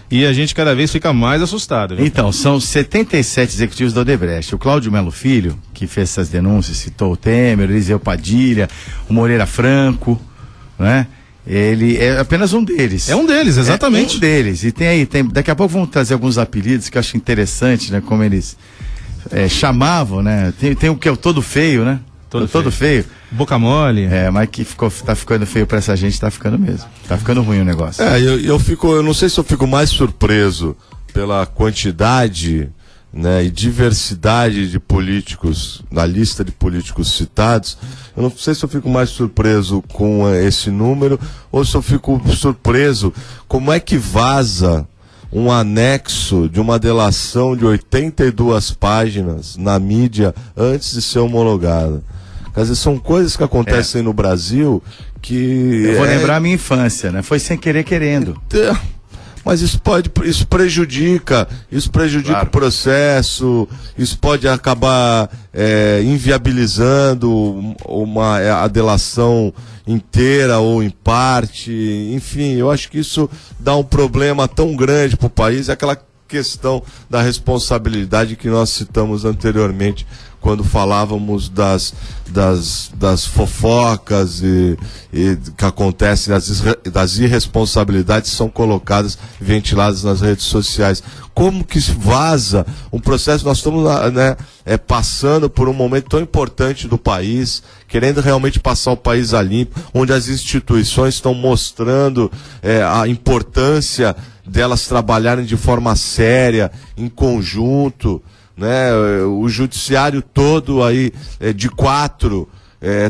e a gente cada vez fica mais assustado. Viu? Então, são 77 executivos da Odebrecht. O Cláudio Melo Filho, que fez essas denúncias, citou o Temer, o Eliseu Padilha, o Moreira Franco, né? Ele é apenas um deles. É um deles, exatamente. É um deles. E daqui a pouco vamos trazer alguns apelidos que eu acho interessante, né? Como eles chamavam, né? Tem o que é o todo feio, né? Todo feio. Boca mole. Mas que tá ficando feio pra essa gente, tá ficando mesmo. Tá ficando ruim o negócio. Eu não sei se eu fico mais surpreso pela quantidade, né, e diversidade de políticos, na lista de políticos citados. Eu não sei se eu fico mais surpreso com esse número ou se eu fico surpreso como é que vaza um anexo de uma delação de 82 páginas na mídia antes de ser homologada. Quer dizer, são coisas que acontecem no Brasil que... Eu vou lembrar a minha infância, né? Foi sem querer querendo. Mas isso prejudica claro. O processo, isso pode acabar inviabilizando a delação inteira ou em parte, enfim, eu acho que isso dá um problema tão grande para o país, aquela questão da responsabilidade que nós citamos anteriormente quando falávamos das fofocas e que acontecem, das irresponsabilidades que são colocadas, ventiladas nas redes sociais. Como que vaza um processo? Nós estamos passando por um momento tão importante do país, querendo realmente passar o país a limpo, onde as instituições estão mostrando a importância delas trabalharem de forma séria, em conjunto, né? O judiciário todo aí de 4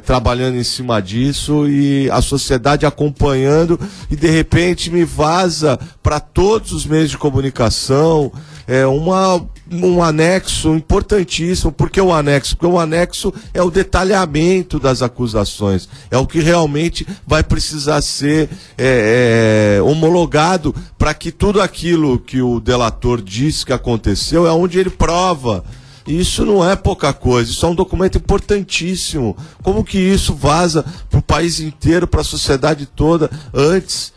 trabalhando em cima disso e a sociedade acompanhando, e de repente me vaza para todos os meios de comunicação um anexo importantíssimo. Por que o anexo? Porque o anexo é o detalhamento das acusações, é o que realmente vai precisar ser homologado para que tudo aquilo que o delator diz que aconteceu é onde ele prova. Isso não é pouca coisa, isso é um documento importantíssimo. Como que isso vaza para o país inteiro, para a sociedade toda, antes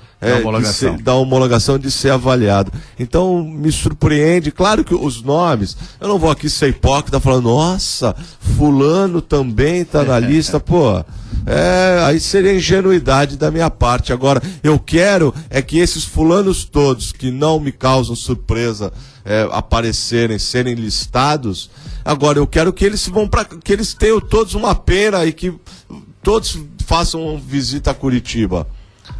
da homologação de ser avaliado? Então me surpreende, claro que os nomes, eu não vou aqui ser hipócrita falando, nossa, fulano também está na lista, pô, aí seria ingenuidade da minha parte. Agora, eu quero que esses fulanos todos, que não me causam surpresa aparecerem, serem listados, agora eu quero que eles que eles tenham todos uma pena e que todos façam visita a Curitiba.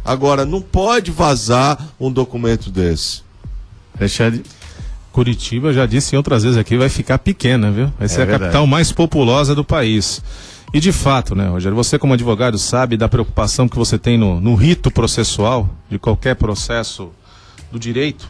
Agora, não pode vazar um documento desse. Alexandre? Curitiba, já disse em outras vezes aqui, vai ficar pequena, viu? Vai ser a verdade. capital mais populosa do país. E de fato, né, Rogério, você como advogado sabe da preocupação que você tem no rito processual de qualquer processo do direito,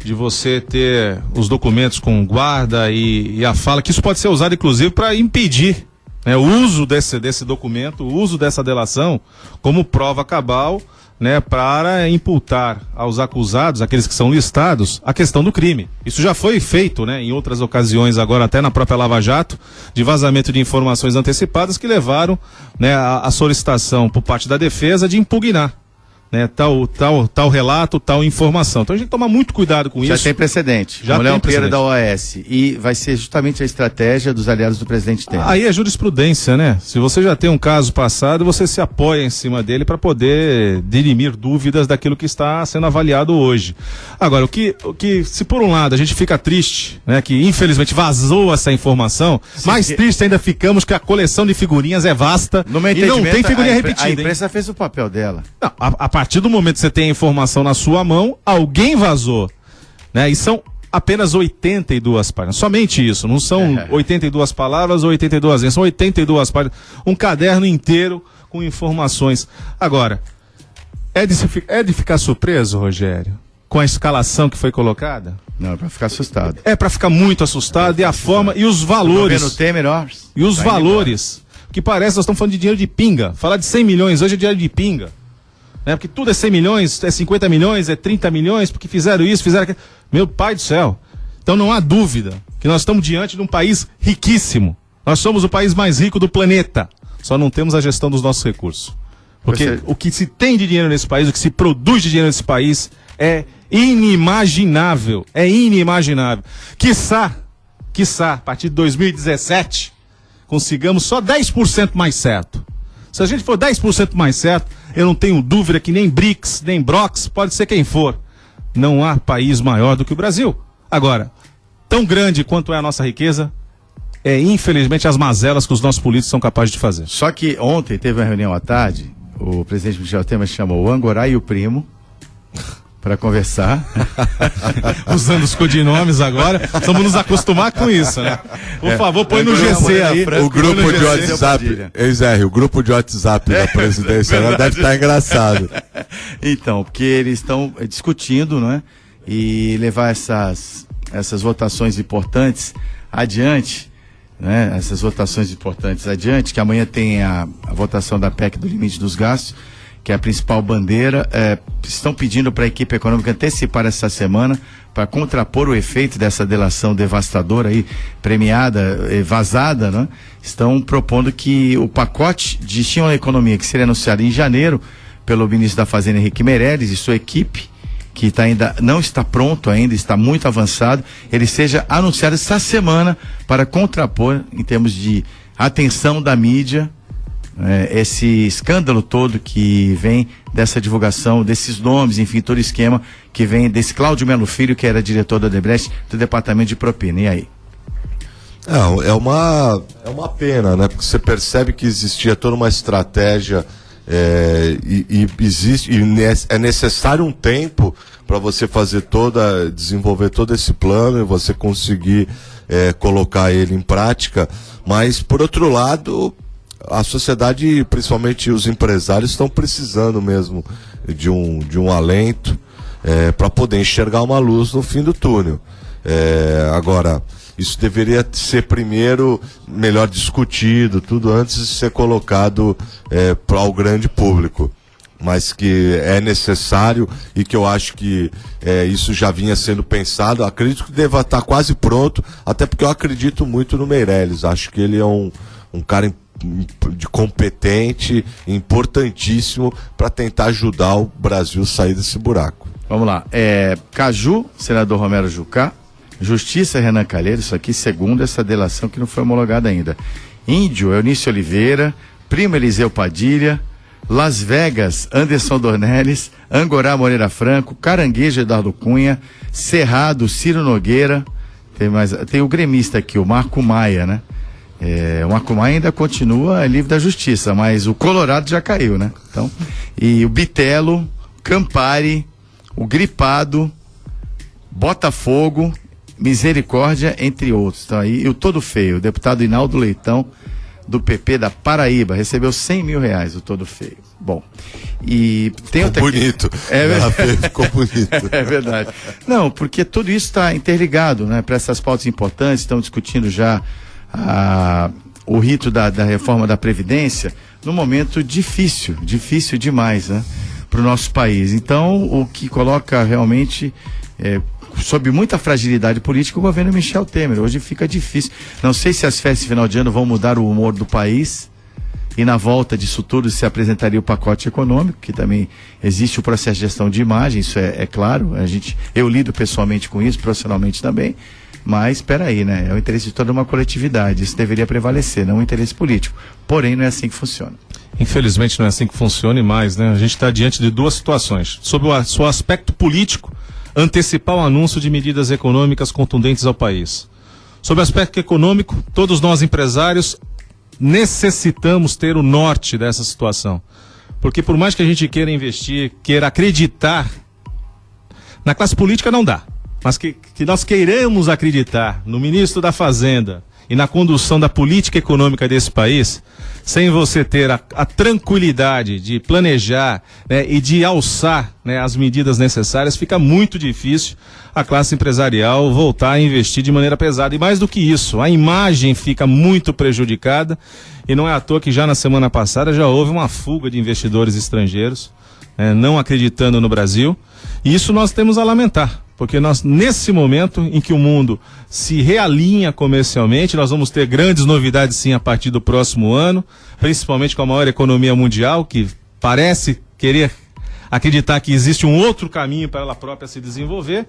de você ter os documentos com guarda e a fala, que isso pode ser usado inclusive para impedir, né, o uso desse documento, o uso dessa delação como prova cabal, né, para imputar aos acusados, aqueles que são listados, a questão do crime. Isso já foi feito, né, em outras ocasiões, agora até na própria Lava Jato, de vazamento de informações antecipadas que levaram, né, a solicitação por parte da defesa de impugnar, né, tal relato, tal informação. Então a gente tem que tomar muito cuidado com Já isso. tem precedente. Já Mulher tem Ampeira precedente. da OAS. E vai ser justamente a estratégia dos aliados do presidente Temer. Aí é jurisprudência, né? Se você já tem um caso passado, você se apoia em cima dele para poder dirimir dúvidas daquilo que está sendo avaliado hoje. Agora, o que se por um lado a gente fica triste, né, que infelizmente vazou essa informação, mais triste ainda ficamos que a coleção de figurinhas é vasta No meu e não entendimento, tem figurinha a repetida. hein? imprensa fez o papel dela. Não, a partir do momento que você tem a informação na sua mão, alguém vazou, né? E são apenas 82 páginas, somente isso, não são 82 palavras ou 82 linhas, são 82 páginas, um caderno inteiro com informações. Agora, é de ficar surpreso, Rogério, com a escalação que foi colocada? Não, é pra ficar assustado. É para ficar muito assustado, e a forma e os O valores. governo Temer, ó. E os tá indo valores, que parece que nós estamos falando de dinheiro de pinga. Falar de 100 milhões hoje é dinheiro de pinga. Né? Porque tudo é 100 milhões, é 50 milhões, é 30 milhões, porque fizeram isso, fizeram aquilo. Meu pai do céu. Então não há dúvida que nós estamos diante de um país riquíssimo. Nós somos o país mais rico do planeta. Só não temos a gestão dos nossos recursos. Porque Você- o que se tem de dinheiro nesse país, o que se produz de dinheiro nesse país é inimaginável. É inimaginável. Quiçá, a partir de 2017, consigamos só 10% mais certo. Se a gente for 10% mais certo, eu não tenho dúvida que nem BRICS, nem BROCS, pode ser quem for. Não há país maior do que o Brasil. Agora, tão grande quanto é a nossa riqueza, é infelizmente as mazelas que os nossos políticos são capazes de fazer. Só que ontem teve uma reunião à tarde, o presidente Michel Temer chamou o Angorá e o primo para conversar. Usando os codinomes agora, vamos nos acostumar com isso, né? Por favor, põe no GC aí. O grupo Põe no de GC, WhatsApp, Padilha. o grupo de WhatsApp da presidência agora deve estar engraçado. Então, porque eles estão discutindo, né? E levar essas votações importantes adiante, né? Essas votações importantes adiante, que amanhã tem a votação da PEC do limite dos gastos, que é a principal bandeira. Estão pedindo para a equipe econômica antecipar essa semana para contrapor o efeito dessa delação devastadora aí, premiada, vazada, né? Estão propondo que o pacote de estímulo à economia que seria anunciado em janeiro pelo ministro da Fazenda Henrique Meirelles e sua equipe, que não está pronto ainda, está muito avançado, ele seja anunciado essa semana para contrapor, em termos de atenção da mídia, esse escândalo todo que vem dessa divulgação, desses nomes, enfim, todo esquema que vem desse Cláudio Melo Filho, que era diretor da Odebrecht, do departamento de propina. E aí? É uma pena, né? Porque você percebe que existia toda uma estratégia é necessário um tempo para você desenvolver todo esse plano e você conseguir colocar ele em prática, mas por outro lado a sociedade, principalmente os empresários, estão precisando mesmo de um alento para poder enxergar uma luz no fim do túnel. Agora, isso deveria ser primeiro melhor discutido, tudo antes de ser colocado para o grande público. Mas que é necessário e que eu acho que isso já vinha sendo pensado. Acredito que deva estar quase pronto, até porque eu acredito muito no Meirelles. Acho que ele é um cara competente, importantíssimo para tentar ajudar o Brasil a sair desse buraco. Vamos lá. Caju, senador Romero Jucá. Justiça, Renan Calheiros, isso aqui segundo essa delação que não foi homologada ainda. Índio, Eunício Oliveira. Primo, Eliseu Padilha. Las Vegas, Anderson Dornelles. Angorá, Moreira Franco. Caranguejo, Eduardo Cunha. Cerrado, Ciro Nogueira. Tem o gremista aqui, o Marco Maia, né? O Marco Maia ainda continua livre da justiça, mas o Colorado já caiu, né? Então, e o Bitelo, Campari, o Gripado, Botafogo, Misericórdia, entre outros. Então aí, e o Todo Feio, o deputado Inaldo Leitão, do PP da Paraíba, recebeu R$100 mil, o Todo Feio. Bom, e tem outra... Bonito. Ficou bonito. É verdade. Não, porque tudo isso está interligado, né? Para essas pautas importantes, estão discutindo já o rito da reforma da Previdência, num momento difícil demais, né? Para o nosso país. Então, o que coloca realmente... sob muita fragilidade política, o governo Michel Temer. Hoje fica difícil. Não sei se as festas de final de ano vão mudar o humor do país, e na volta disso tudo se apresentaria o pacote econômico, que também existe o processo de gestão de imagem, isso é claro. Eu lido pessoalmente com isso, profissionalmente também, mas espera aí, né? É o interesse de toda uma coletividade, isso deveria prevalecer, não o interesse político. Porém, não é assim que funciona. Infelizmente não é assim que funciona, e mais, né? A gente está diante de duas situações. Sob o seu aspecto político, antecipar o anúncio de medidas econômicas contundentes ao país. Sob o aspecto econômico, todos nós empresários necessitamos ter o norte dessa situação. Porque por mais que a gente queira investir, queira acreditar, na classe política não dá. Mas que nós queiramos acreditar no ministro da Fazenda e na condução da política econômica desse país, sem você ter a tranquilidade de planejar, né, e de alçar, né, as medidas necessárias, fica muito difícil a classe empresarial voltar a investir de maneira pesada. E mais do que isso, a imagem fica muito prejudicada, e não é à toa que já na semana passada já houve uma fuga de investidores estrangeiros, não acreditando no Brasil, e isso nós temos a lamentar. Porque nós, nesse momento em que o mundo se realinha comercialmente, nós vamos ter grandes novidades sim a partir do próximo ano, principalmente com a maior economia mundial, que parece querer acreditar que existe um outro caminho para ela própria se desenvolver.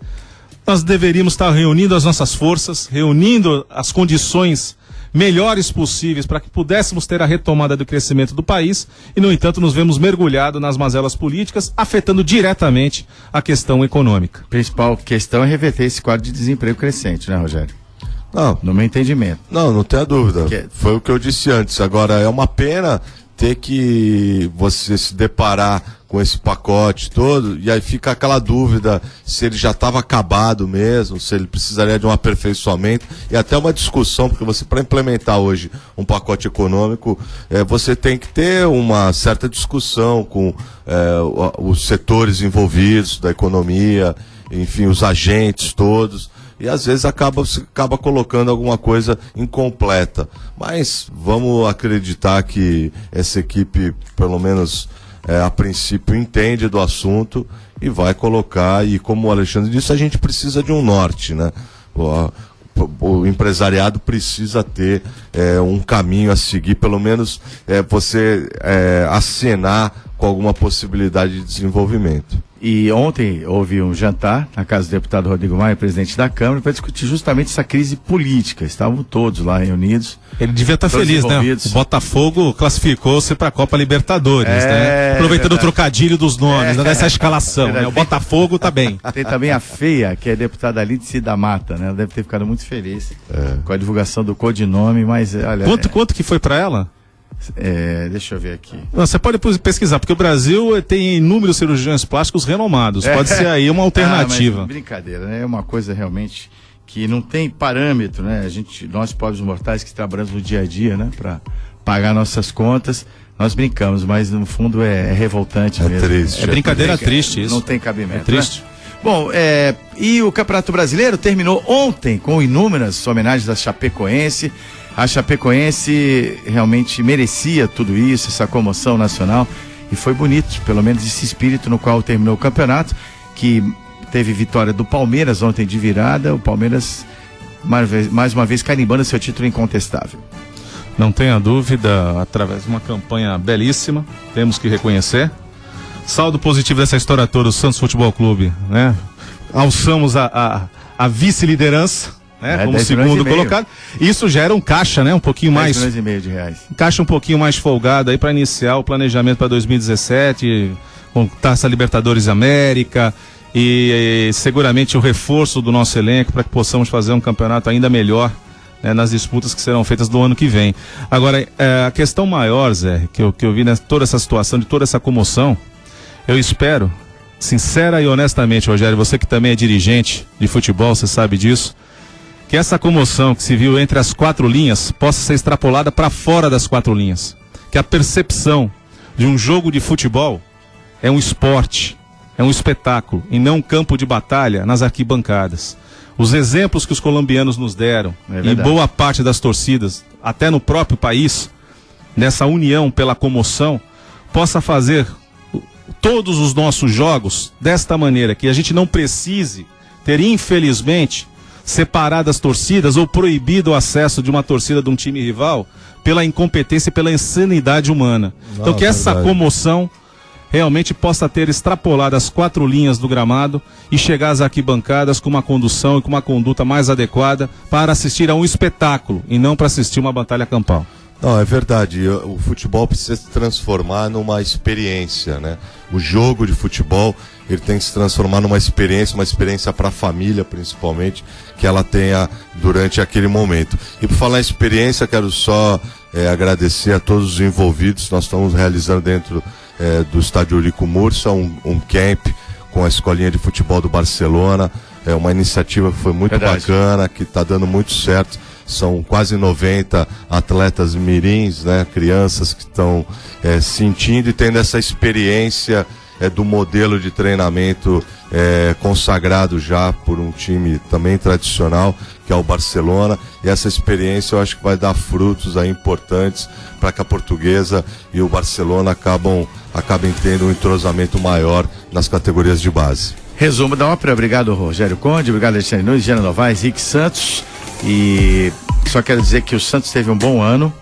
Nós deveríamos estar reunindo as nossas forças, reunindo as condições melhores possíveis para que pudéssemos ter a retomada do crescimento do país, e no entanto nos vemos mergulhados nas mazelas políticas, afetando diretamente a questão econômica. A principal questão é reverter esse quadro de desemprego crescente, né, Rogério? Não, no meu entendimento. Não tenha dúvida. Foi o que eu disse antes. Agora, é uma pena ter que você se deparar com esse pacote todo, e aí fica aquela dúvida se ele já estava acabado mesmo, se ele precisaria de um aperfeiçoamento, e até uma discussão, porque você, para implementar hoje um pacote econômico, você tem que ter uma certa discussão com os setores envolvidos da economia, enfim, os agentes todos, e às vezes acaba colocando alguma coisa incompleta. Mas vamos acreditar que essa equipe, pelo menos a princípio, entende do assunto e vai colocar, e como o Alexandre disse, a gente precisa de um norte, né? O empresariado precisa ter um caminho a seguir, pelo menos você acenar com alguma possibilidade de desenvolvimento. E ontem houve um jantar na casa do deputado Rodrigo Maia, presidente da Câmara, para discutir justamente essa crise política. Estavam todos lá reunidos. Ele devia estar feliz, né? O Botafogo classificou-se para a Copa Libertadores, né? Aproveitando o trocadilho dos nomes, dessa escalação, né? O Botafogo tá bem. Tem também a Feia, que é deputada Alice da Mata, né? Ela deve ter ficado muito feliz com a divulgação do codinome, mas olha... Quanto que foi para ela? Deixa eu ver aqui. Não, você pode pesquisar, porque o Brasil tem inúmeros cirurgiões plásticos renomados. Pode ser aí uma alternativa. Mas brincadeira, né? É uma coisa realmente que não tem parâmetro, né? Nós pobres mortais que trabalhamos no dia a dia, né? Para pagar nossas contas, nós brincamos, mas no fundo é revoltante mesmo. Triste. É brincadeira triste isso. Não tem cabimento. É triste. Né? Bom, e o Campeonato Brasileiro terminou ontem com inúmeras homenagens à Chapecoense. A Chapecoense realmente merecia tudo isso, essa comoção nacional, e foi bonito, pelo menos esse espírito no qual terminou o campeonato, que teve vitória do Palmeiras ontem de virada. O Palmeiras mais uma vez carimbando seu título incontestável. Não tenha dúvida, através de uma campanha belíssima, temos que reconhecer. Saldo positivo dessa história toda, o Santos Futebol Clube, né? Alçamos a vice-liderança, né? Como segundo colocado. Isso gera um caixa, né? Um pouquinho mais. R$10,5 milhões. Um caixa um pouquinho mais folgado aí para iniciar o planejamento para 2017, com Taça Libertadores América e seguramente o reforço do nosso elenco para que possamos fazer um campeonato ainda melhor, né, nas disputas que serão feitas do ano que vem. Agora, a questão maior, Zé, que eu vi nessa toda essa situação, de toda essa comoção, eu espero, sincera e honestamente, Rogério, você que também é dirigente de futebol, você sabe disso, que essa comoção que se viu entre as 4 linhas possa ser extrapolada para fora das 4 linhas. Que a percepção de um jogo de futebol é um esporte, é um espetáculo e não um campo de batalha nas arquibancadas. Os exemplos que os colombianos nos deram e boa parte das torcidas, até no próprio país, nessa união pela comoção, possa fazer todos os nossos jogos desta maneira, que a gente não precise ter, infelizmente, separado as torcidas ou proibido o acesso de uma torcida de um time rival pela incompetência e pela insanidade humana. Então que essa comoção realmente possa ter extrapolado as 4 linhas do gramado e chegar às arquibancadas com uma condução e com uma conduta mais adequada para assistir a um espetáculo e não para assistir uma batalha campal. Não, é verdade. O futebol precisa se transformar numa experiência, né? O jogo de futebol, ele tem que se transformar numa experiência para a família, principalmente, que ela tenha durante aquele momento. E por falar em experiência, quero só agradecer a todos os envolvidos. Nós estamos realizando dentro do estádio Eurico Mursa um camp com a escolinha de futebol do Barcelona. É uma iniciativa que foi muito bacana, que está dando muito certo. São quase 90 atletas mirins, né, crianças que estão sentindo e tendo essa experiência do modelo de treinamento consagrado já por um time também tradicional, que é o Barcelona. E essa experiência eu acho que vai dar frutos aí importantes para que a Portuguesa e o Barcelona acabem tendo um entrosamento maior nas categorias de base. Resumo da ópera. Obrigado, Rogério Conde, obrigado, Alexandre Nunes, Diana Novaes, Rick Santos. E só quero dizer que o Santos teve um bom ano,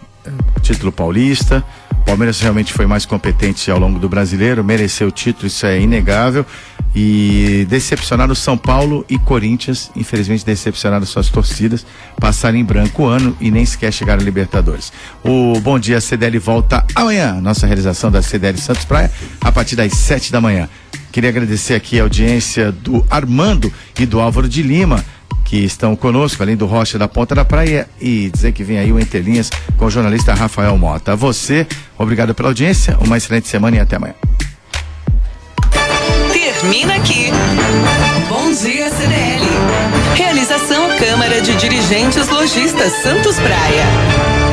título paulista. O Palmeiras realmente foi mais competente ao longo do Brasileiro, mereceu o título, isso é inegável. E decepcionaram São Paulo e Corinthians, infelizmente decepcionaram suas torcidas, passaram em branco o ano e nem sequer chegaram a Libertadores. O Bom Dia CDL volta amanhã, nossa realização da CDL Santos Praia, a partir das 7 da manhã. Queria agradecer aqui a audiência do Armando e do Álvaro de Lima, que estão conosco, além do Rocha da Ponta da Praia, e dizer que vem aí o Entre Linhas com o jornalista Rafael Mota. A você, obrigado pela audiência, uma excelente semana e até amanhã. Termina aqui. Bom Dia CDL. Realização Câmara de Dirigentes Lojistas Santos Praia.